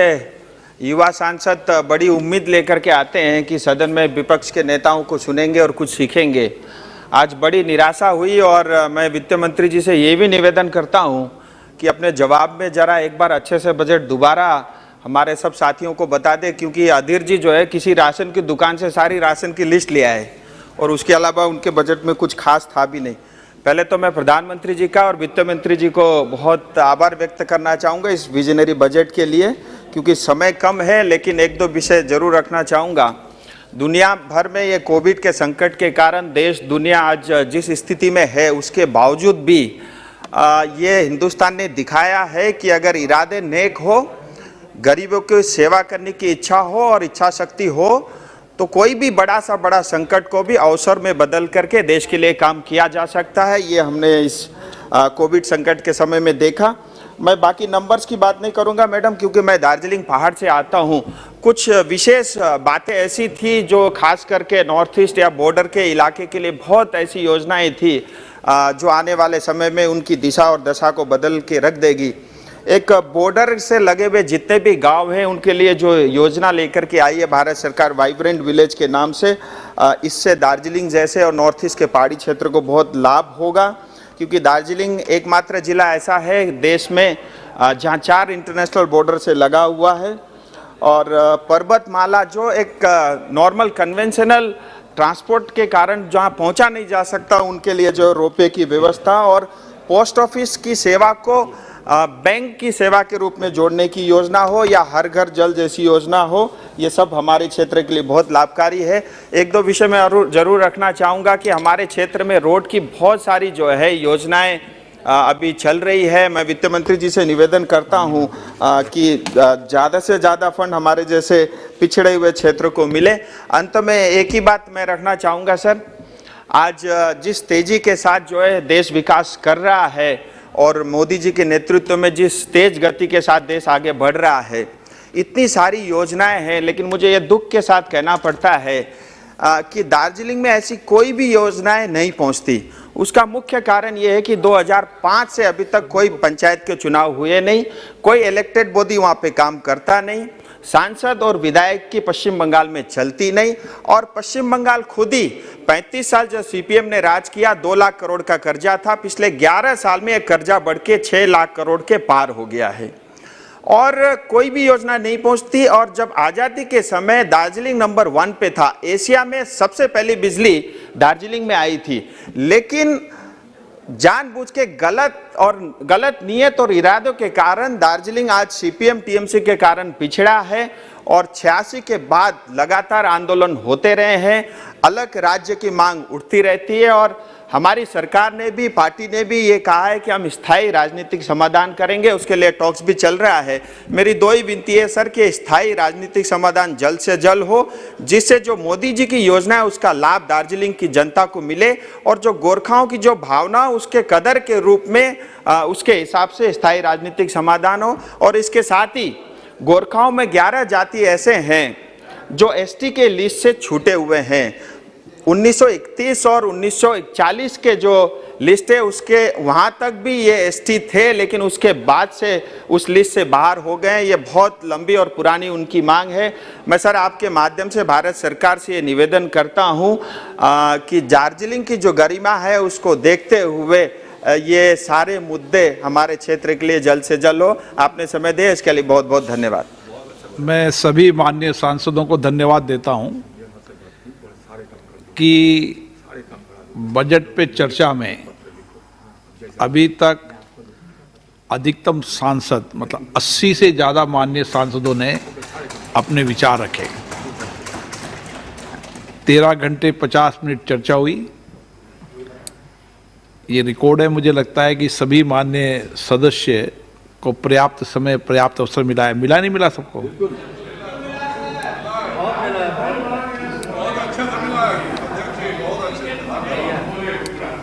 युवा सांसद बड़ी उम्मीद लेकर के आते हैं कि सदन में विपक्ष के नेताओं को सुनेंगे और कुछ सीखेंगे। आज बड़ी निराशा हुई और मैं वित्त मंत्री जी से ये भी निवेदन करता हूँ कि अपने जवाब में जरा एक बार अच्छे से बजट दोबारा हमारे सब साथियों को बता दे, क्योंकि अधीर जी जो है किसी राशन की दुकान से सारी राशन की लिस्ट ले आए और उसके अलावा उनके बजट में कुछ खास था भी नहीं। पहले तो मैं प्रधानमंत्री जी का और वित्त मंत्री जी को बहुत आभार व्यक्त करना चाहूँगा इस विजनरी बजट के लिए, क्योंकि समय कम है लेकिन एक दो विषय जरूर रखना चाहूँगा। दुनिया भर में ये कोविड के संकट के कारण देश दुनिया आज जिस स्थिति में है उसके बावजूद भी ये हिंदुस्तान ने दिखाया है कि अगर इरादे नेक हो, गरीबों की सेवा करने की इच्छा हो और इच्छा शक्ति हो तो कोई भी बड़ा सा बड़ा संकट को भी अवसर में बदल करके देश के लिए काम किया जा सकता है। ये हमने इस कोविड संकट के समय में देखा। मैं बाकी नंबर्स की बात नहीं करूंगा मैडम, क्योंकि मैं दार्जिलिंग पहाड़ से आता हूं। कुछ विशेष बातें ऐसी थी जो खास करके नॉर्थ ईस्ट या बॉर्डर के इलाके के लिए बहुत ऐसी योजनाएं थी जो आने वाले समय में उनकी दिशा और दशा को बदल के रख देगी। एक बॉर्डर से लगे हुए जितने भी गांव हैं उनके लिए जो योजना लेकर के आई है भारत सरकार वाइब्रेंट विलेज के नाम से, इससे दार्जिलिंग जैसे और नॉर्थ ईस्ट के पहाड़ी क्षेत्र को बहुत लाभ होगा, क्योंकि दार्जिलिंग एकमात्र जिला ऐसा है देश में जहां 4 इंटरनेशनल बॉर्डर से लगा हुआ है और पर्वतमाला जो एक नॉर्मल कन्वेंशनल ट्रांसपोर्ट के कारण जहां पहुंचा नहीं जा सकता उनके लिए जो रोपवे की व्यवस्था और पोस्ट ऑफिस की सेवा को बैंक की सेवा के रूप में जोड़ने की योजना हो या हर घर जल जैसी योजना हो, ये सब हमारे क्षेत्र के लिए बहुत लाभकारी है। एक दो विषय में जरूर रखना चाहूँगा कि हमारे क्षेत्र में रोड की बहुत सारी जो है योजनाएं अभी चल रही है। मैं वित्त मंत्री जी से निवेदन करता हूं कि ज़्यादा से ज़्यादा फंड हमारे जैसे पिछड़े हुए क्षेत्र को मिले। अंत में एक ही बात मैं रखना चाहूँगा सर, आज जिस तेजी के साथ जो है देश विकास कर रहा है और मोदी जी के नेतृत्व में जिस तेज गति के साथ देश आगे बढ़ रहा है, इतनी सारी योजनाएं हैं, लेकिन मुझे ये दुख के साथ कहना पड़ता है कि दार्जिलिंग में ऐसी कोई भी योजनाएं नहीं पहुंचती। उसका मुख्य कारण ये है कि 2005 से अभी तक कोई पंचायत के चुनाव हुए नहीं, कोई इलेक्टेड बॉडी वहाँ पे काम करता नहीं, सांसद और विधायक की पश्चिम बंगाल में चलती नहीं और पश्चिम बंगाल खुद ही 35 साल जब सीपीएम ने राज किया 2 लाख करोड़ का कर्जा था, पिछले 11 साल में एक कर्जा बढ़ के 6 लाख करोड़ के पार हो गया है और कोई भी योजना नहीं पहुंचती। और जब आज़ादी के समय दार्जिलिंग नंबर 1 पे था, एशिया में सबसे पहली बिजली दार्जिलिंग में आई थी, लेकिन जानबूझ के गलत नीयत और इरादों के कारण दार्जिलिंग आज सीपीएम टीएमसी के कारण पिछड़ा है और 86 के बाद लगातार आंदोलन होते रहे हैं, अलग राज्य की मांग उठती रहती है और हमारी सरकार ने भी, पार्टी ने भी ये कहा है कि हम स्थायी राजनीतिक समाधान करेंगे, उसके लिए टॉक्स भी चल रहा है। मेरी 2 ही विनती है सर कि स्थायी राजनीतिक समाधान जल्द से जल्द हो, जिससे जो मोदी जी की योजना है उसका लाभ दार्जिलिंग की जनता को मिले और जो गोरखाओं की जो भावना उसके कदर के रूप में उसके हिसाब से स्थायी राजनीतिक समाधान हो। और इसके साथ ही गोरखाओं में 11 जाति ऐसे हैं जो एसटी के लिस्ट से छूटे हुए हैं। 1931 और 1941 के जो लिस्ट है उसके वहाँ तक भी ये एसटी थे, लेकिन उसके बाद से उस लिस्ट से बाहर हो गए। ये बहुत लंबी और पुरानी उनकी मांग है। मैं सर आपके माध्यम से भारत सरकार से ये निवेदन करता हूँ कि दार्जिलिंग की जो गरिमा है उसको देखते हुए ये सारे मुद्दे हमारे क्षेत्र के लिए जल्द से जल्द हो। आपने समय दिया इसके लिए बहुत बहुत धन्यवाद। मैं सभी माननीय सांसदों को धन्यवाद देता हूं कि बजट पे चर्चा में अभी तक अधिकतम सांसद मतलब 80 से ज़्यादा माननीय सांसदों ने अपने विचार रखे। 13 घंटे 50 मिनट चर्चा हुई। ये रिकॉर्ड है। मुझे लगता है कि सभी माननीय सदस्य को पर्याप्त समय पर्याप्त अवसर मिला है। मिला नहीं मिला सबको?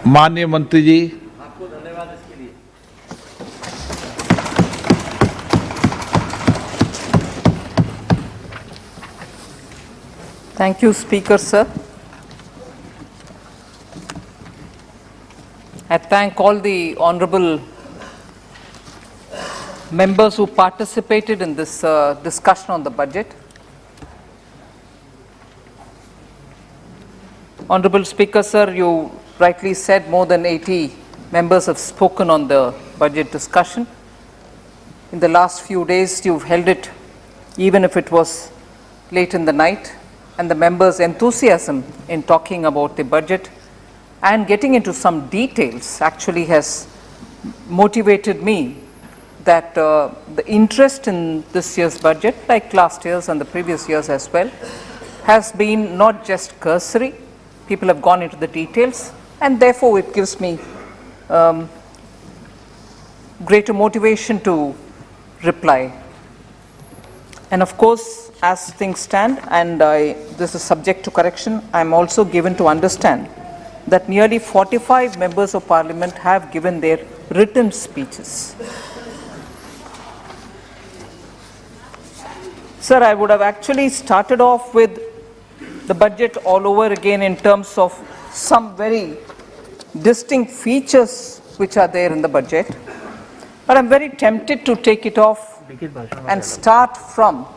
माननीय मंत्री जी, आपको धन्यवाद इसके लिए। Thank you, Speaker, sir. I thank all the honorable members who participated in this discussion on the budget. Honorable Speaker, sir, you rightly said more than 80 members have spoken on the budget discussion. In the last few days, you've held it, even if it was late in the night, and the members' enthusiasm in talking about the budget and getting into some details actually has motivated me that the interest in this year's budget, like last year's and the previous years as well, has been not just cursory. People have gone into the details, and therefore it gives me greater motivation to reply. And of course, as things stand, and this is subject to correction, I am also given to understand that nearly 45 members of parliament have given their written speeches. Sir, I would have actually started off with the budget all over again in terms of some very distinct features which are there in the budget, but I'm very tempted to take it off and start from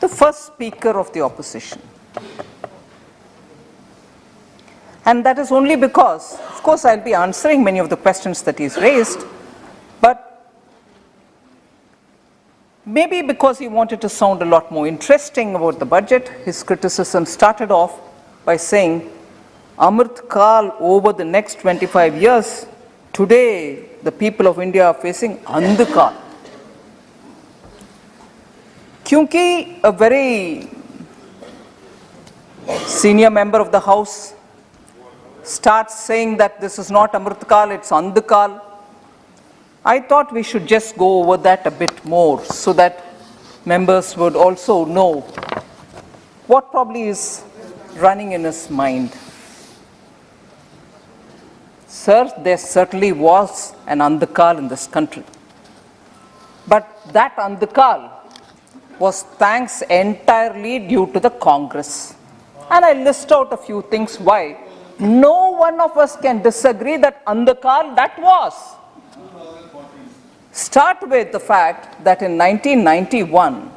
the first speaker of the opposition. And that is only because, of course, I'll be answering many of the questions that he's raised, but maybe because he wanted to sound a lot more interesting about the budget, his criticism started off by saying, Amrit Kal over the next 25 years, today the people of India are facing Andhkal. Kyunki a very senior member of the House starts saying that this is not Amritkal, it's Andhkal, I thought we should just go over that a bit more so that members would also know what probably is running in his mind. Sir, there certainly was an Andhkal in this country. But that Andhkal was thanks entirely due to the Congress. And I list out a few things why no one of us can disagree that Andhkal that was. Start with the fact that in 1991,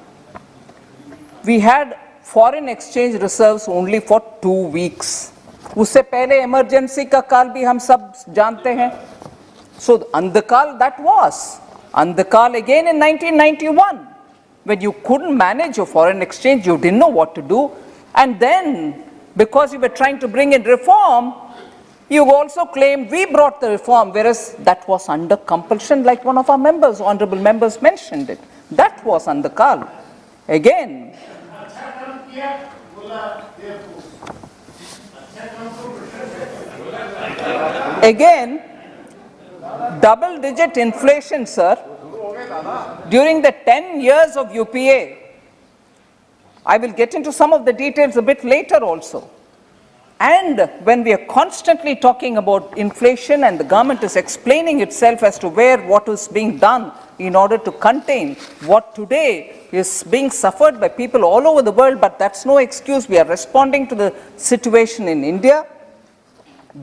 we had foreign exchange reserves only for 2 weeks. उससे पहले emergency का काल भी हम सब जानते हैं. So Andhkal that was. Andhkal again in 1991, when you couldn't manage your foreign exchange, you didn't know what to do. And then, because you were trying to bring in reform, you also claimed we brought the reform, whereas that was under compulsion, like one of our members, honorable members mentioned it. That was Andhkal. Again, double-digit inflation, sir, during the 10 years of UPA. I will get into some of the details a bit later also. And when we are constantly talking about inflation and the government is explaining itself as to what is being done in order to contain what today is being suffered by people all over the world, but that's no excuse. We are responding to the situation in India.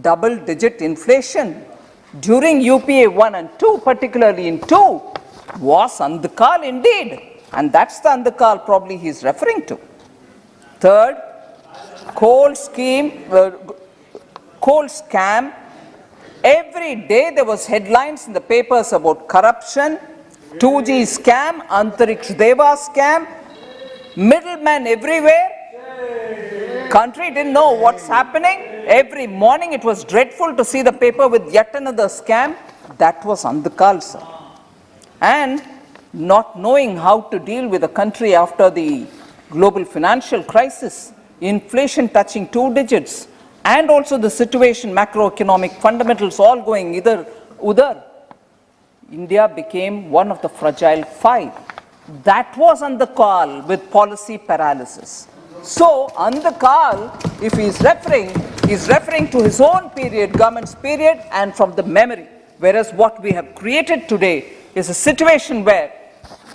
Double-digit inflation during UPA 1 and 2, particularly in 2, was Andhkal indeed. And that's the Andhkal probably he's referring to. Third, coal scam. Every day there was headlines in the papers about corruption, 2G scam, Antariksh Deva scam, middlemen everywhere. Country didn't know what's happening. Every morning it was dreadful to see the paper with yet another scam. That was Andhkal, sir. And not knowing how to deal with the country after the global financial crisis, inflation touching 2 digits, and also the situation, macroeconomic fundamentals all going either udar, India became one of the fragile 5. That was Andhkal with policy paralysis. So Andhkal, if he's referring to his own period, government's period, and from the memory. Whereas what we have created today is a situation where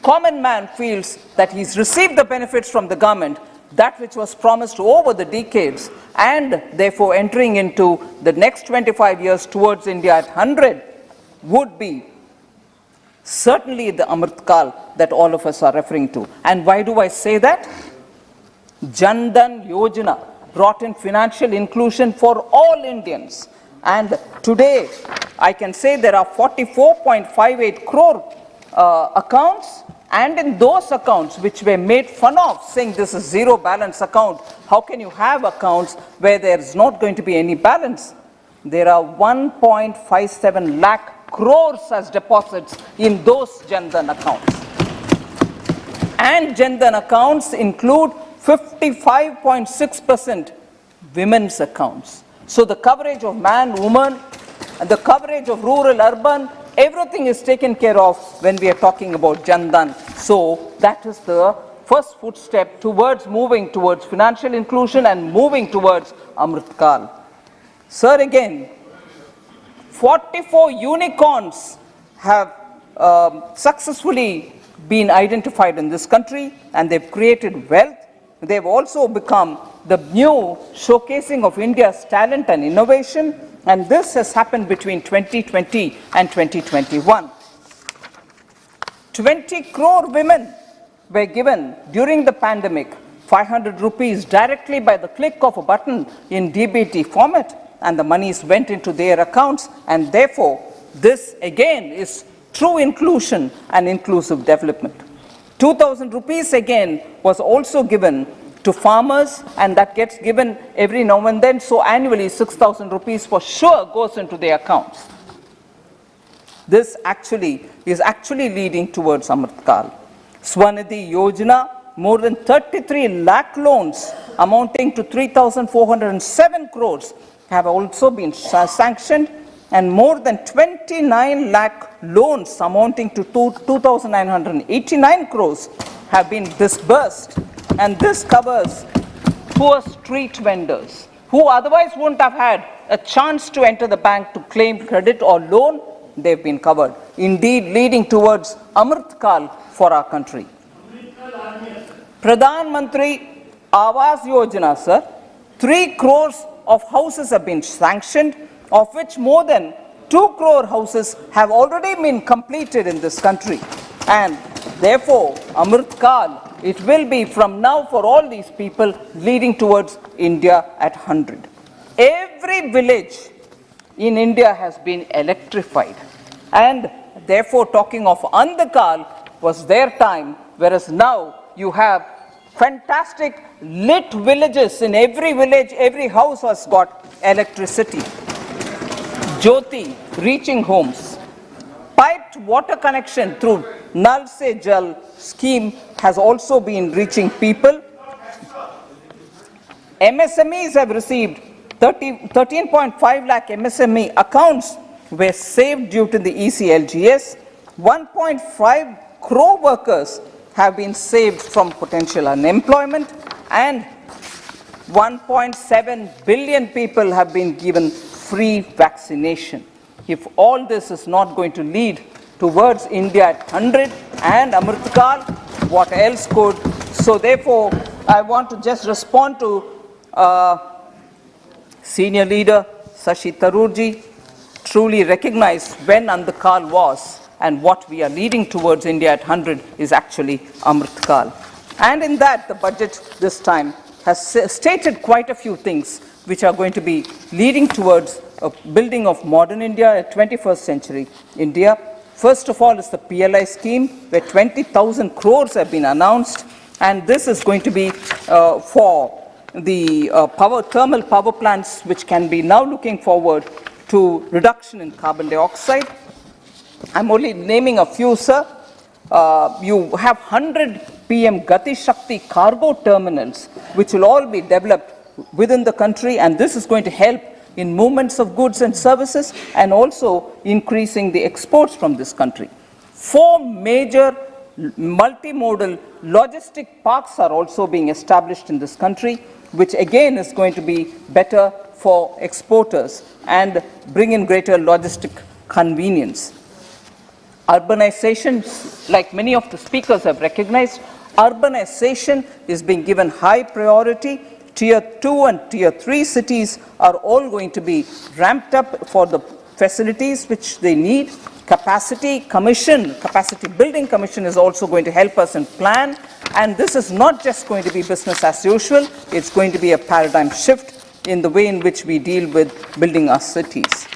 common man feels that he's received the benefits from the government, that which was promised over the decades, and therefore entering into the next 25 years towards India at 100 would be certainly the Amrit Kal that all of us are referring to. And why do I say that? Jan Dhan Yojana brought in financial inclusion for all Indians. And today, I can say there are 44.58 crore accounts, and in those accounts which were made fun of, saying this is zero balance account, how can you have accounts where there is not going to be any balance? There are 1.57 lakh crores as deposits in those Jan Dhan accounts. And Jan Dhan accounts include 55.6% women's accounts. So the coverage of man, woman, and the coverage of rural, urban, everything is taken care of when we are talking about Jan Dhan. So that is the first footstep towards moving towards financial inclusion and moving towards Amrit Kal. Sir, again, 44 unicorns have successfully been identified in this country, and they've created wealth. They've also become the new showcasing of India's talent and innovation, and this has happened between 2020 and 2021. 20 crore women were given during the pandemic 500 rupees directly by the click of a button in DBT format, and the monies went into their accounts, and therefore this again is true inclusion and inclusive development. 2,000 rupees again was also given to farmers, and that gets given every now and then, so annually 6,000 rupees for sure goes into their accounts. This is actually leading towards Amrit Kal. Swanidhi Yojana, more than 33 lakh loans amounting to 3,407 crores have also been sanctioned, and more than 29 lakh loans amounting to 2,989 crores have been disbursed. And this covers poor street vendors who otherwise wouldn't have had a chance to enter the bank to claim credit or loan. They've been covered, indeed leading towards Amrit Kal for our country. Pradhan Mantri Awas Yojana, sir, 3 crores of houses have been sanctioned, of which more than 2 crore houses have already been completed in this country. And therefore, Amrit Kal, it will be from now for all these people leading towards India at 100. Every village in India has been electrified. And therefore, talking of Andhakal was their time, whereas now you have fantastic lit villages. In every village, every house has got electricity. Jyoti reaching homes. Piped water connection through Nal Se Jal scheme has also been reaching people. MSMEs have received 13.5 lakh MSME accounts were saved due to the ECLGS. 1.5 crore workers have been saved from potential unemployment, and 1.7 billion people have been given free vaccination. If all this is not going to lead towards India at 100 and Amrit Kal, what else could? So therefore, I want to just respond to senior leader Shashi Tharoorji, truly recognize when Amrit Kal was, and what we are leading towards India at 100 is actually Amrit Kal. And in that, the budget this time has stated quite a few things which are going to be leading towards a building of modern India, a 21st century India. First of all is the PLI scheme, where 20,000 crores have been announced, and this is going to be for the thermal power plants, which can be now looking forward to reduction in carbon dioxide. I'm only naming a few, sir. You have 100 PM Gati Shakti cargo terminals, which will all be developed within the country, and this is going to help in movements of goods and services, and also increasing the exports from this country. 4 major multimodal logistic parks are also being established in this country, which again is going to be better for exporters and bring in greater logistic convenience. Urbanization, like many of the speakers have recognized, Urbanization is being given high priority. Tier 2 and Tier 3 cities are all going to be ramped up for the facilities which they need. Capacity building commission is also going to help us in plan. And this is not just going to be business as usual, it's going to be a paradigm shift in the way in which we deal with building our cities.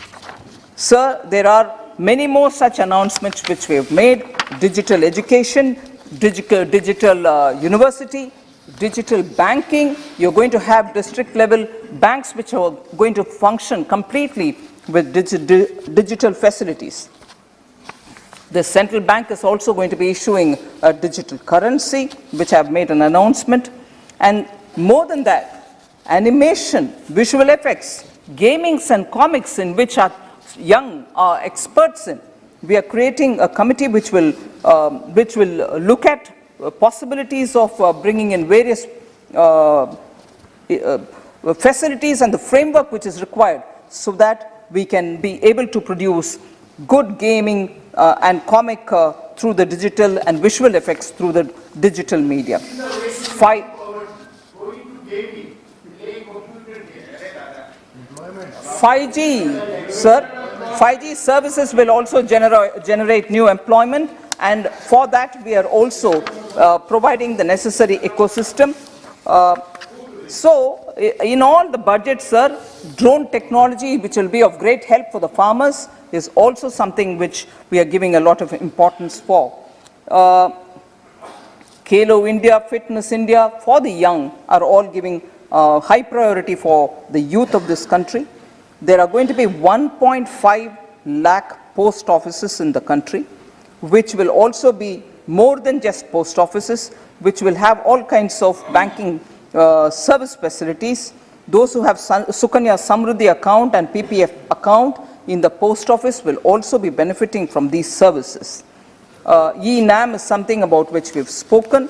Sir, there are many more such announcements which we have made: digital education, digital university, digital banking. You're going to have district level banks which are going to function completely with digital facilities. The central bank is also going to be issuing a digital currency, which I've made an announcement. And more than that, animation, visual effects, gamings and comics, in which our young are experts in. We are creating a committee which will look at possibilities of bringing in various facilities and the framework which is required, so that we can be able to produce good gaming and comic through the digital and visual effects through the digital media. 5G, sir, 5G services will also generate new employment, and for that we are also providing the necessary ecosystem. So, in all the budgets, sir, drone technology, which will be of great help for the farmers, is also something which we are giving a lot of importance for. Khelo India, Fitness India for the young are all giving high priority for the youth of this country. There are going to be 1.5 lakh post offices in the country, which will also be more than just post offices, which will have all kinds of banking service facilities. Those who have Sukanya Samruddhi account and PPF account in the post office will also be benefiting from these services. E-NAM is something about which we've spoken.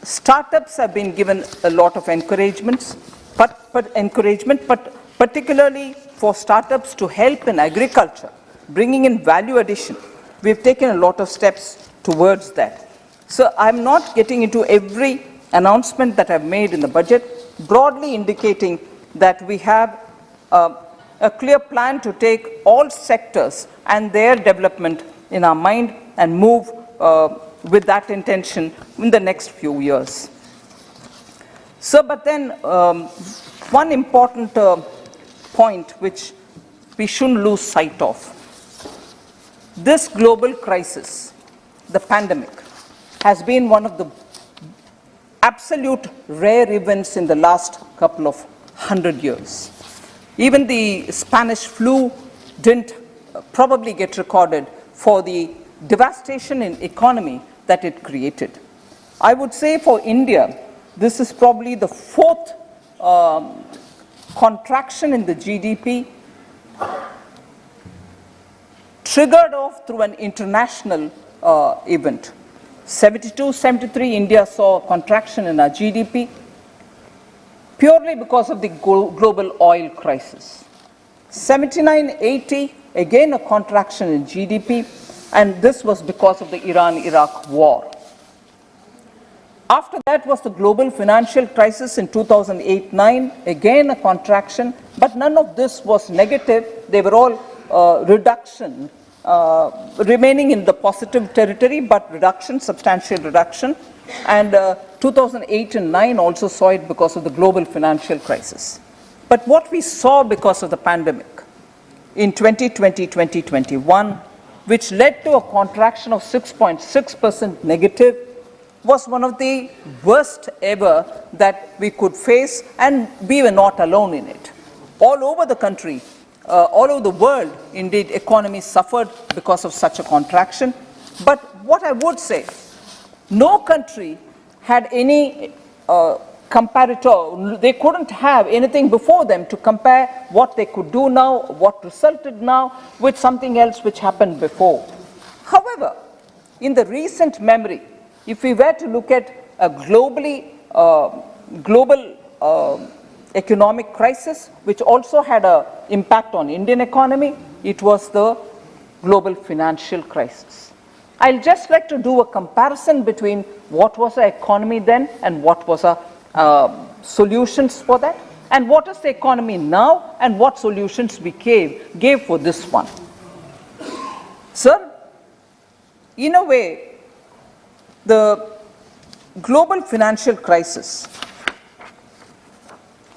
Startups have been given a lot of encouragement, but particularly for startups to help in agriculture, bringing in value addition. We've taken a lot of steps towards that. So I'm not getting into every announcement that I've made in the budget, broadly indicating that we have a clear plan to take all sectors and their development in our mind and move with that intention in the next few years. So, but then one important point which we shouldn't lose sight of. This global crisis, the pandemic, has been one of the absolute rare events in the last couple of 100 years. Even the Spanish flu didn't probably get recorded for the devastation in economy that it created. I would say for India, this is probably the fourth contraction in the GDP triggered off through an international event. 72-73, India saw a contraction in our GDP purely because of the global oil crisis. 79-80, again a contraction in GDP, and this was because of the Iran-Iraq war. After that was the global financial crisis in 2008-9, again a contraction, but none of this was negative. They were all reduction, remaining in the positive territory, but reduction, substantial reduction. And 2008 and 9 also saw it because of the global financial crisis. But what we saw because of the pandemic in 2020-2021, which led to a contraction of 6.6% negative, was one of the worst ever that we could face, and we were not alone in it. All over the country, all over the world, indeed, economies suffered because of such a contraction. But what I would say, no country had any comparator. They couldn't have anything before them to compare what they could do now, what resulted now, with something else which happened before. However, in the recent memory, if we were to look at a global economic crisis, which also had an impact on Indian economy, it was the global financial crisis. I'll just like to do a comparison between what was the economy then and what was our solutions for that, and what is the economy now and what solutions we gave for this one. Sir, in a way, the global financial crisis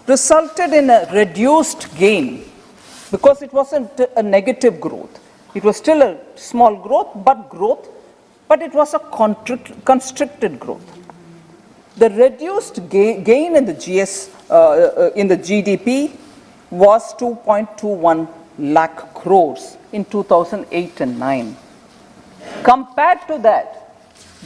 resulted in a reduced gain because it wasn't a negative growth. It was still a small growth, but it was a constricted growth. The reduced gain in the in the GDP was 2.21 lakh crores in 2008 and 9. Compared to that,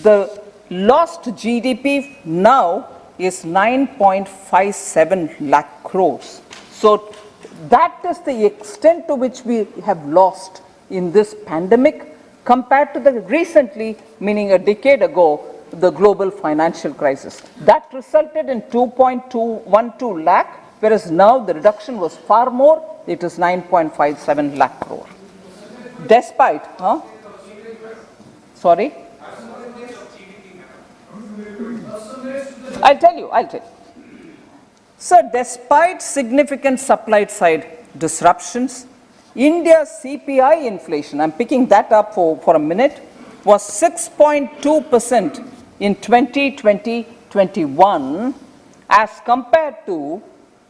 the lost GDP now is 9.57 lakh crores. So that is the extent to which we have lost in this pandemic compared to the recently, meaning a decade ago, the global financial crisis. That resulted in 2.212 lakh, whereas now the reduction was far more, it is 9.57 lakh crore. Despite, sorry? I'll tell you. So despite significant supply side disruptions, India's CPI inflation, I'm picking that up for a minute, was 6.2% in 2020-21 as compared to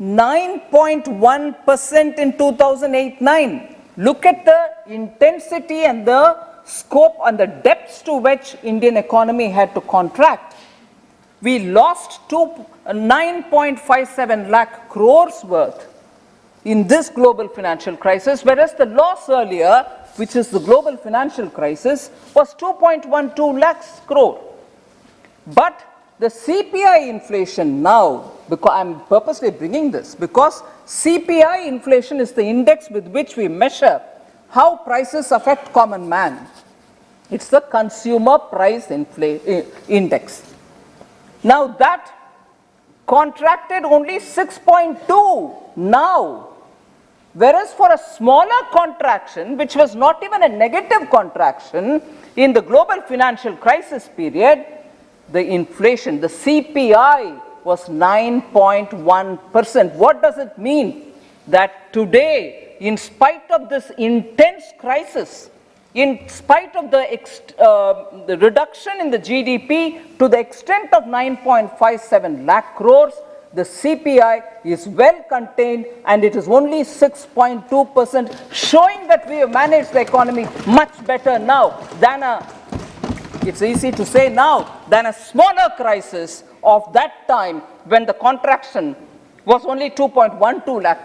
9.1% in 2008-9. Look at the intensity and the scope and the depths to which Indian economy had to contract. We lost 9.57 lakh crores worth in this global financial crisis, whereas the loss earlier, which is the global financial crisis, was 2.12 lakhs crore. But the CPI inflation now, because I'm purposely bringing this, because CPI inflation is the index with which we measure how prices affect common man. It's the consumer price index. Now that contracted only 6.2 now, whereas for a smaller contraction, which was not even a negative contraction in the global financial crisis period, the inflation, the CPI was 9.1%. What does it mean? That today, in spite of this intense crisis, in spite of the reduction in the GDP to the extent of 9.57 lakh crores, the CPI is well contained and it is only 6.2%, showing that we have managed the economy much better now than it's easy to say now, than a smaller crisis of that time when the contraction was only 2.12 lakh.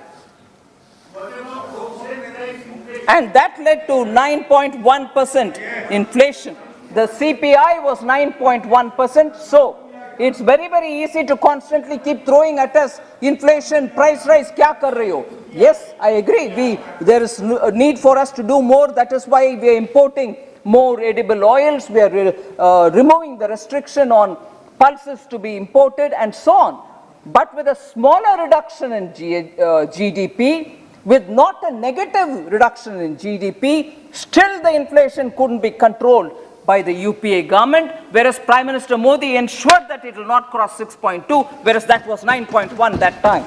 And that led to 9.1% inflation. The CPI was 9.1%. So it's very, very easy to constantly keep throwing at us inflation, price rise, kya kar rahe ho? Yes, I agree. There is a need for us to do more. That is why we are importing more edible oils. We are removing the restriction on pulses to be imported and so on. But with a smaller reduction in GDP, with not a negative reduction in GDP, still the inflation couldn't be controlled by the UPA government, whereas Prime Minister Modi ensured that it will not cross 6.2, whereas that was 9.1 that time.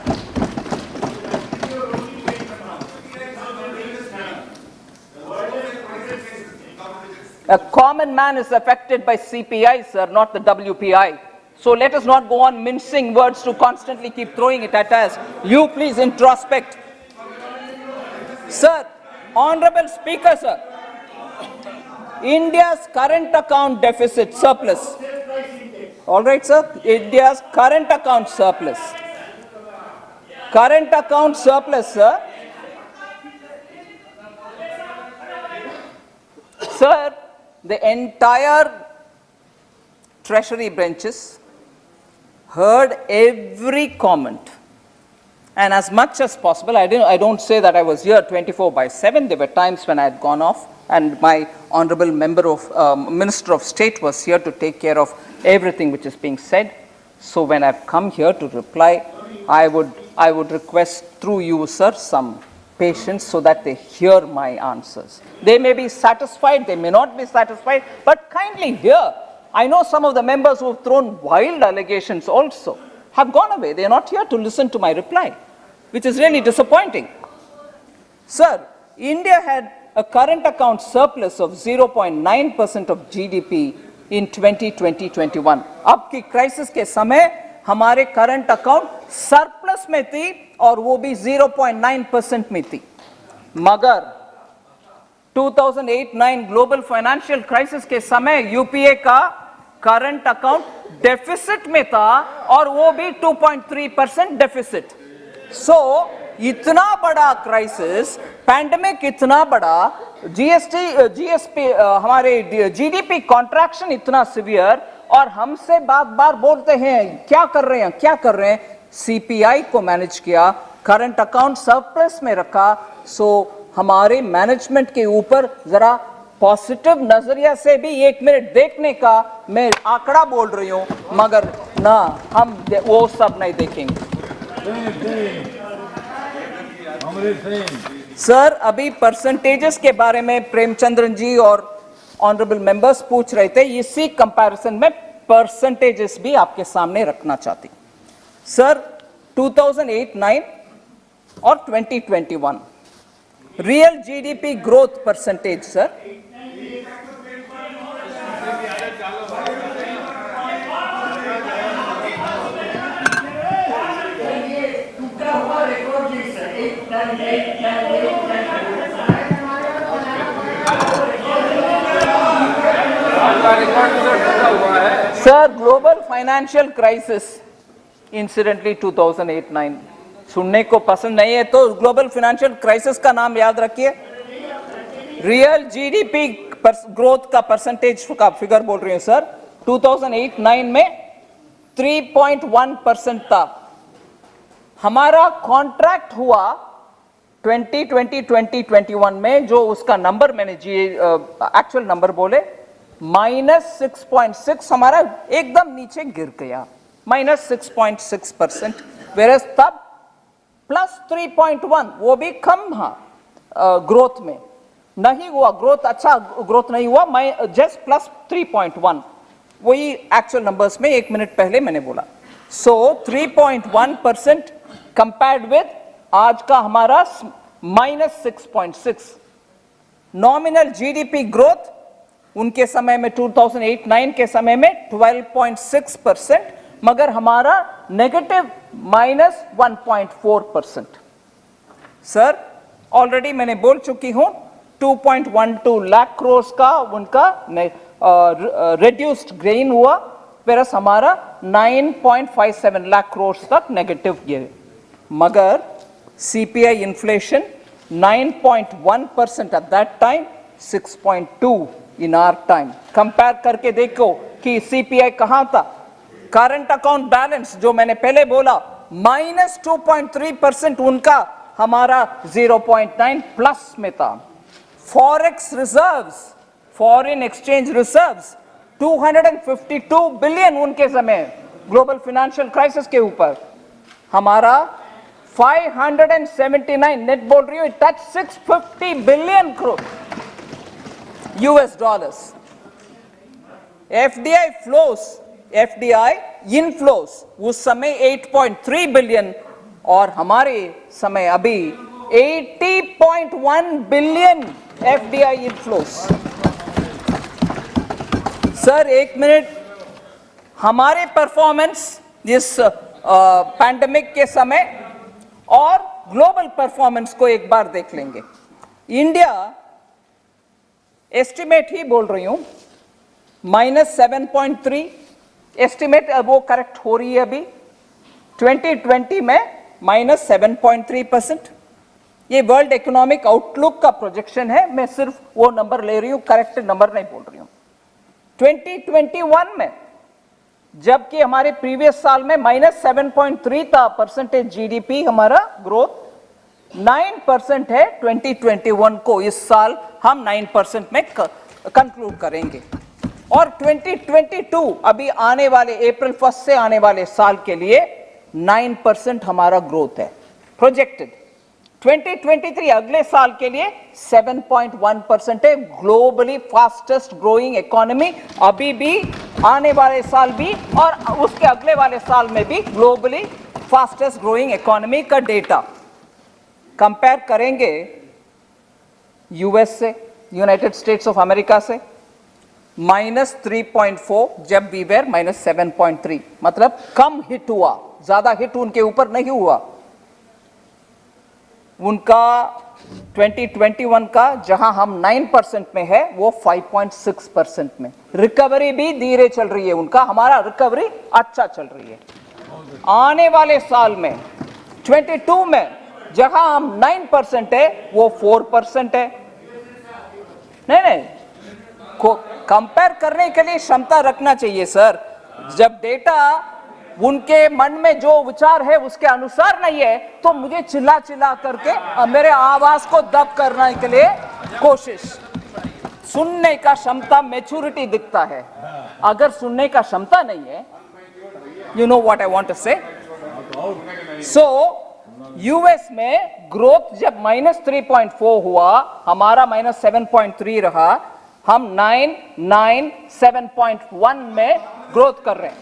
A common man is affected by CPI, sir, not the WPI. So let us not go on mincing words to constantly keep throwing it at us. You please introspect. Sir, Honorable Speaker, sir, India's current account deficit surplus. All right, sir, India's current account surplus. Current account surplus, sir. Sir, the entire treasury branches heard every comment. And as much as possible, I don't say that I was here 24/7. There were times when I had gone off, and my honorable Minister of State was here to take care of everything which is being said. So when I've come here to reply, I would request through you, sir, some patience so that they hear my answers. They may be satisfied, they may not be satisfied, but kindly hear. I know some of the members who have thrown wild allegations also have gone away. They are not here to listen to my reply, which is really disappointing. Sir, India had a current account surplus of 0.9% of GDP in 2020-21. अब की crisis के समय हमारे current account surplus में थी और वो भी 0.9% में थी, मगर 2008-9 ग्लोबल फाइनेंशियल क्राइसिस के समय यूपीए का करंट अकाउंट डेफिसिट में था और वो भी 2.3% डेफिसिट। सो इतना बड़ा क्राइसिस, पैंडेमिक इतना बड़ा, जीएसपी हमारे जीडीपी कॉन्ट्रैक्शन इतना सिवियर, और हमसे बार बोलते हैं क्या कर रहे हैं। सीपीआई को मैनेज किया, करंट अकाउंट सरप्लस में रखा। सो हमारे मैनेजमेंट के ऊपर जरा पॉजिटिव नजरिया से भी 1 मिनट देखने का मैं आंकड़ा बोल रही हूं, मगर ना हम वो सब नहीं देखेंगे। सर, अभी परसेंटेजेस के बारे में प्रेमचंद्रन जी और ऑनरेबल मेंबर्स पूछ रहे थे, इसी कंपैरिजन में परसेंटेजेस भी आपके सामने रखना चाहती। सर, 2008-9 और 2021 real GDP growth percentage sir, sir global financial crisis incidentally 2008-9 सुनने को पसंद नहीं है तो ग्लोबल फाइनेंशियल क्राइसिस का नाम याद रखिए। रियल जीडीपी ग्रोथ का परसेंटेज का फिगर बोल रही हूं सर, 2008-9 में 3.1% था। हमारा कॉन्ट्रैक्ट हुआ 2020-2021 में, जो उसका नंबर मैंने एक्चुअल नंबर बोले -6.6, हमारा एकदम नीचे गिर गया, -6.6%, वेरस तब +3.1, वो भी कम ग्रोथ में नहीं हुआ, ग्रोथ अच्छा ग्रोथ नहीं हुआ, जस्ट +3.1, वही एक्चुअल नंबर्स में 1 मिनट पहले मैंने बोला। सो 3.1% कंपेयर्ड विद आज का हमारा -6.6। नॉमिनल जीडीपी ग्रोथ उनके समय में 2008-9 के समय में 12.6%, मगर हमारा नेगेटिव -1.4%। सर, ऑलरेडी मैंने बोल चुकी हूं 2.12 लाख करोड़ का उनका रिड्यूस्ड गेन हुआ, वेरस हमारा 9.57 लाख करोड़ तक नेगेटिव गिरे, मगर CPI inflation 9.1% at that time, 6.2 in our time. Compare करके देखो कि सीपीआई कहां था। करंट अकाउंट बैलेंस जो मैंने पहले बोला -2.3% उनका, हमारा 0.9 प्लस में था। Forex reserves, foreign exchange reserves 252 billion उनके समय ग्लोबल फाइनेंशियल क्राइसिस के ऊपर, हमारा 579, नेट बोल रही हूं, touch 650 billion US dollars. FDI flows, FDI inflows उस समय 8.3 बिलियन, और हमारे समय अभी 80.1 billion FDI inflows. Sir, 1 minute, हमारे परफॉर्मेंस इस पैंडेमिक के समय और ग्लोबल परफॉर्मेंस को एक बार देख लेंगे। इंडिया एस्टिमेट ही बोल रही हूं -7.3, एस्टिमेट वो करेक्ट हो रही है अभी 2020 में -7.3%। ये वर्ल्ड इकोनॉमिक आउटलुक का प्रोजेक्शन है, मैं सिर्फ वो नंबर ले रही हूं, करेक्ट नंबर नहीं बोल रही हूं। 2021 में जबकि हमारे प्रीवियस साल में -7.3 था परसेंटेज जीडीपी, हमारा ग्रोथ 9% है 2021 को। इस साल हम 9% में कंक्लूड करेंगे, और 2022 अभी आने वाले अप्रैल 1 से आने वाले साल के लिए 9% हमारा ग्रोथ है प्रोजेक्टेड। 2023 अगले साल के लिए 7.1% है, ग्लोबली फास्टेस्ट ग्रोइंग इकोनॉमी, अभी भी, आने वाले साल भी और उसके अगले वाले साल में भी ग्लोबली फास्टेस्ट ग्रोइंग इकोनॉमी का डेटा कंपेयर करेंगे यूएस से, यूनाइटेड स्टेट्स ऑफ अमेरिका से, -3.4 जब वी वेर -7.3, मतलब कम हिट हुआ, ज्यादा हिट उनके ऊपर नहीं हुआ। उनका 2021 का जहां हम 9% में है वो 5.6% में, रिकवरी भी धीरे चल रही है उनका, हमारा रिकवरी अच्छा चल रही है। आने वाले साल में 22 में जहां हम 9% है वो 4% है। नहीं, को कंपेयर करने के लिए क्षमता रखना चाहिए सर। जब डेटा उनके मन में जो विचार है उसके अनुसार नहीं है तो मुझे चिल्ला चिल्ला करके मेरे आवाज को दब करने के लिए कोशिश। सुनने का क्षमता मैच्योरिटी दिखता है, अगर सुनने का क्षमता नहीं है, you know what I want to say. So US में ग्रोथ जब -3.4 हुआ, हमारा -7.3 रहा, हम 7.1 में ग्रोथ कर रहे हैं।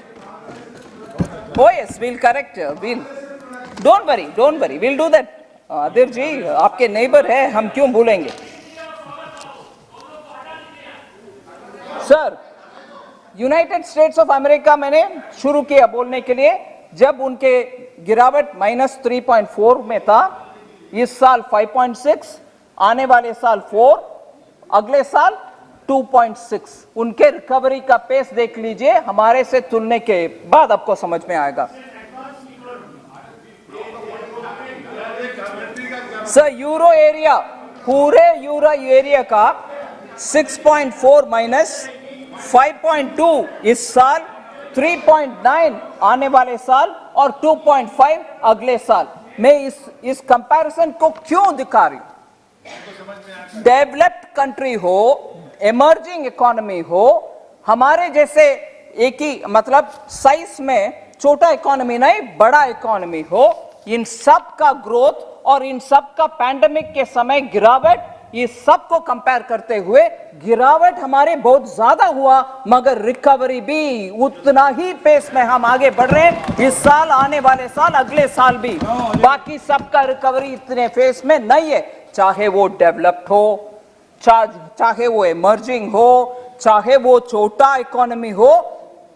Oh yes, we'll correct. Don't worry, we'll do that. आदिर जी आपके नेबर है, हम क्यों भूलेंगे। Sir, United states of America मैंने शुरू किया बोलने के लिए, जब उनके गिरावट -3.4 में था, इस साल 5.6, आने वाले साल 4, अगले साल 2.6। उनके रिकवरी का पेस देख लीजिए, हमारे से तुलने के बाद आपको समझ में आएगा। सर, यूरो एरिया, पूरे यूरो एरिया का 6.4 -5.2 इस साल, 3.9 आने वाले साल और 2.5 अगले साल। मैं इस कंपैरिजन को क्यों दिखा रही हूं? डेवलप्ड कंट्री हो, इमर्जिंग इकोनॉमी हो, हमारे जैसे एक ही मतलब साइज में छोटा इकोनॉमी नहीं, बड़ा इकोनॉमी हो, इन सब का ग्रोथ और इन सब का पैंडेमिक के समय गिरावट, ये सब को कंपेयर करते हुए गिरावट हमारे बहुत ज्यादा हुआ, मगर रिकवरी भी उतना ही पेस में हम आगे बढ़ रहे हैं। इस साल, आने वाले साल, अगले साल भी बाकी सबका रिकवरी इतने फेस में नहीं है, चाहे वो डेवलप्ड हो, चाहे वो इमर्जिंग हो, चाहे वो छोटा इकोनॉमी हो,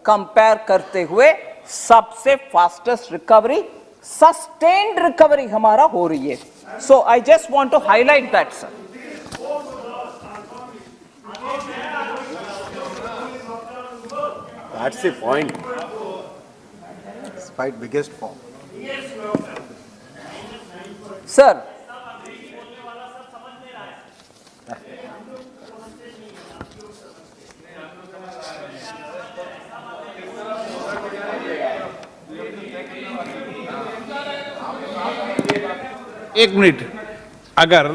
कंपेयर करते हुए सबसे फास्टेस्ट रिकवरी, सस्टेन्ड रिकवरी हमारा हो रही है। So I just want to highlight that sir. That's the point. Despite biggest form. Sir, एक मिनट, अगर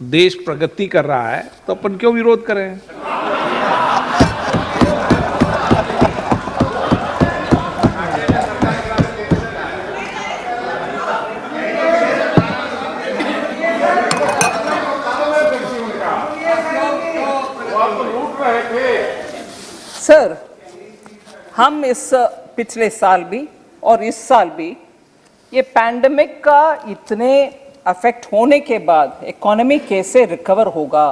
देश प्रगति कर रहा है तो अपन क्यों विरोध करें? सर, हम इस पिछले साल भी और इस साल भी ये पैंडेमिक का इतने अफेक्ट होने के बाद इकोनॉमी कैसे रिकवर होगा,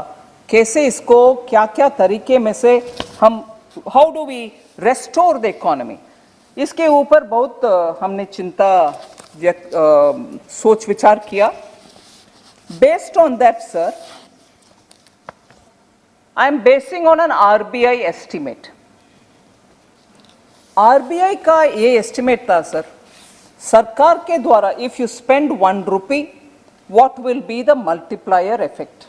कैसे इसको क्या क्या तरीके में से हम, how do we restore the economy, इसके ऊपर बहुत हमने चिंता सोच विचार किया। Based on that sir, I am basing on an RBI estimate. RBI का ये एस्टिमेट था सर, सरकार के द्वारा if you spend 1 rupee what will be the multiplier effect,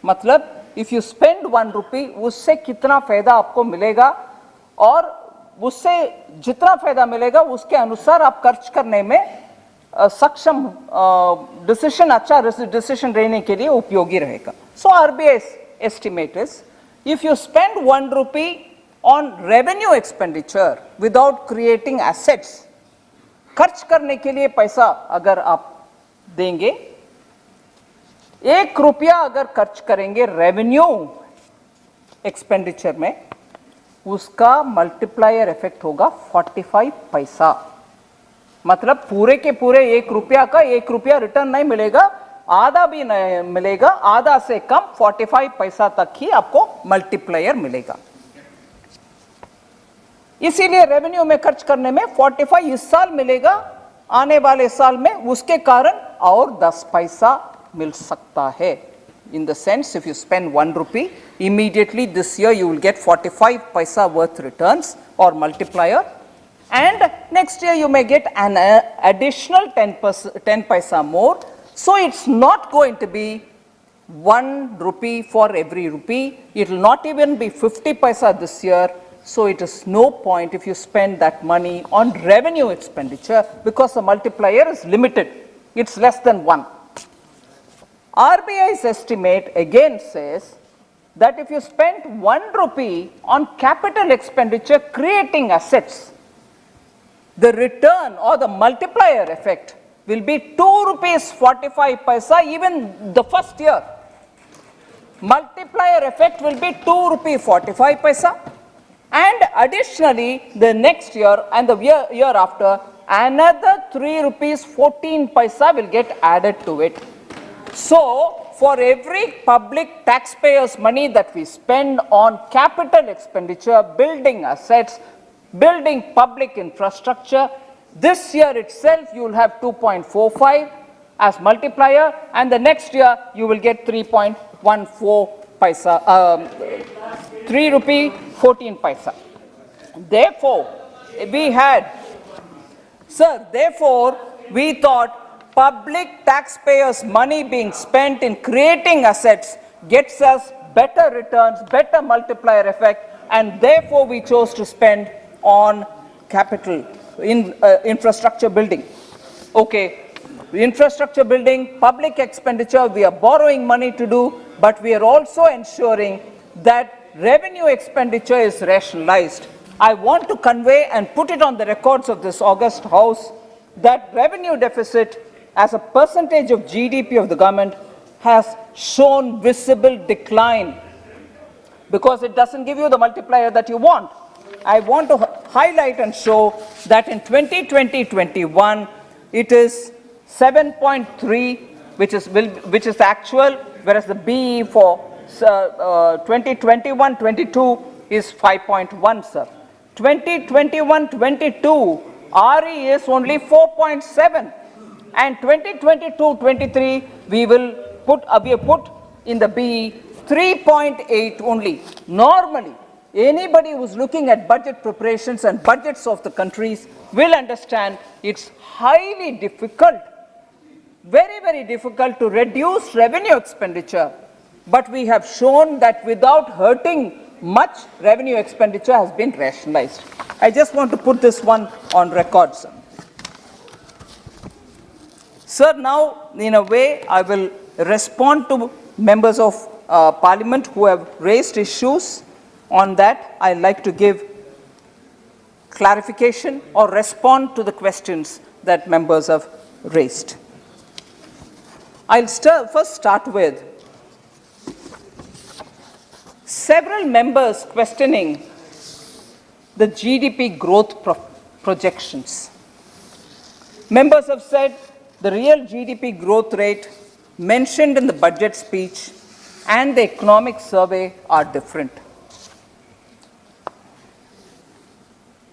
मतलब इफ यू स्पेंड 1 रुपी उससे कितना फायदा आपको मिलेगा, और उससे जितना फायदा मिलेगा उसके अनुसार आप खर्च करने में सक्षम, डिसीजन, अच्छा डिसीजन लेने के लिए उपयोगी रहेगा। So RBI estimate is if you spend 1 rupee on revenue expenditure without creating assets, खर्च करने के लिए पैसा अगर आप देंगे ₹1 अगर खर्च करेंगे रेवेन्यू एक्सपेंडिचर में, उसका मल्टीप्लायर इफेक्ट होगा 45 पैसा। मतलब पूरे के पूरे ₹1 का ₹1 रिटर्न नहीं मिलेगा, आधा भी नहीं मिलेगा, आधा से कम 45 पैसा तक ही आपको मल्टीप्लायर मिलेगा। इसीलिए रेवेन्यू में खर्च करने में 45 इस साल मिलेगा, आने वाले साल में उसके कारण और 10 पैसा मिल सकता है। In the sense, if you spend ₹1, immediately this year you will get 45 paisa worth returns or multiplier, and next year you may get an additional 10 paisa more. So it's not going to be ₹1 for every rupee. It will not even be 50 paisa this year. So it is no point if you spend that money on revenue expenditure, because the multiplier is limited. It's less than 1. RBI's estimate again says that if you spend ₹1 on capital expenditure creating assets, the return or the multiplier effect will be ₹2.45 even the first year. Multiplier effect will be ₹2.45, and additionally the next year and the year after another ₹3.14 will get added to it. So, for every public taxpayers' money that we spend on capital expenditure, building assets, building public infrastructure, this year itself you will have 2.45 as multiplier, and the next year you will get 3.14 paisa, ₹3.14. Therefore, we thought public taxpayers' money being spent in creating assets gets us better returns, better multiplier effect, and therefore we chose to spend on capital in infrastructure building. Okay, infrastructure building, public expenditure, we are borrowing money to do, but we are also ensuring that revenue expenditure is rationalized. I want to convey and put it on the records of this august house that revenue deficit as a percentage of GDP of the government has shown visible decline because it doesn't give you the multiplier that you want. I want to highlight and show that in 2020-21 it is 7.3, which is actual, whereas the BE for 2021-22 is 5.1, sir. 2021-22 RE is only 4.7. And 2022-23, we have put in the BE 3.8 only. Normally, anybody who's looking at budget preparations and budgets of the countries will understand it's highly difficult, very, very difficult to reduce revenue expenditure. But we have shown that without hurting much, revenue expenditure has been rationalized. I just want to put this one on record, sir. Sir, now, in a way, I will respond to members of Parliament who have raised issues on that. I'd like to give clarification or respond to the questions that members have raised. I'll first start with several members questioning the GDP growth projections. Members have said the real GDP growth rate mentioned in the budget speech and the economic survey are different.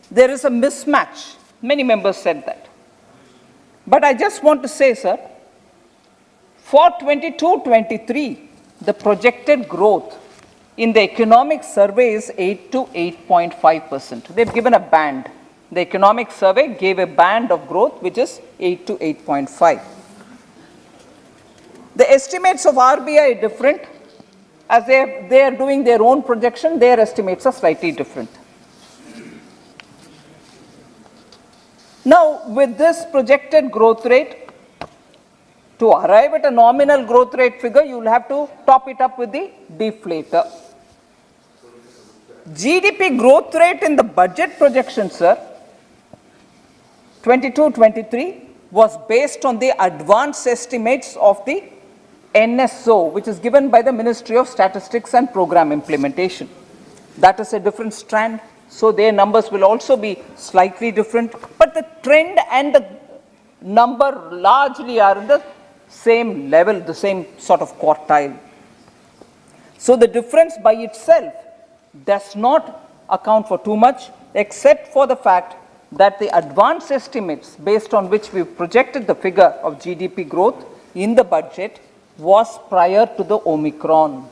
There is a mismatch. Many members said that. But I just want to say, sir, for 22-23, the projected growth in the economic survey is 8 to 8.5%. They've given a band. The economic survey gave a band of growth which is 8 to 8.5. The estimates of RBI are different. As they are doing their own projection, their estimates are slightly different. Now, with this projected growth rate, to arrive at a nominal growth rate figure, you will have to top it up with the deflator. GDP growth rate in the budget projection, sir, 22-23 was based on the advanced estimates of the NSO, which is given by the Ministry of Statistics and Program Implementation. That is a different strand, so their numbers will also be slightly different, but the trend and the number largely are in the same level, the same sort of quartile. So the difference by itself does not account for too much, except for the fact that the advance estimates based on which we projected the figure of GDP growth in the budget was prior to the Omicron.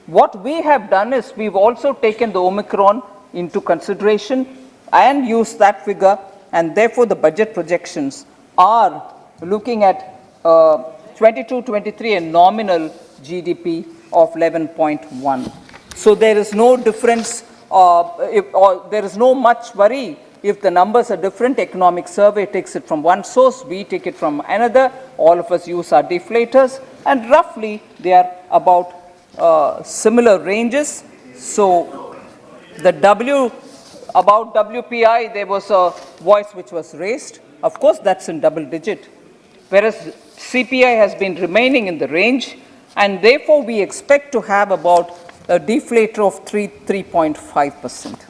What we have done is we've also taken the Omicron into consideration and used that figure, and therefore the budget projections are looking at 22-23 a nominal GDP of 11.1. So there is no difference, there is no much worry if the numbers are different. Economic survey takes it from one source, we take it from another, all of us use our deflators, and roughly they are about similar ranges. So the about WPI, there was a voice which was raised. Of course, that's in double digit, whereas CPI has been remaining in the range, and therefore we expect to have about a deflator of 3.5%.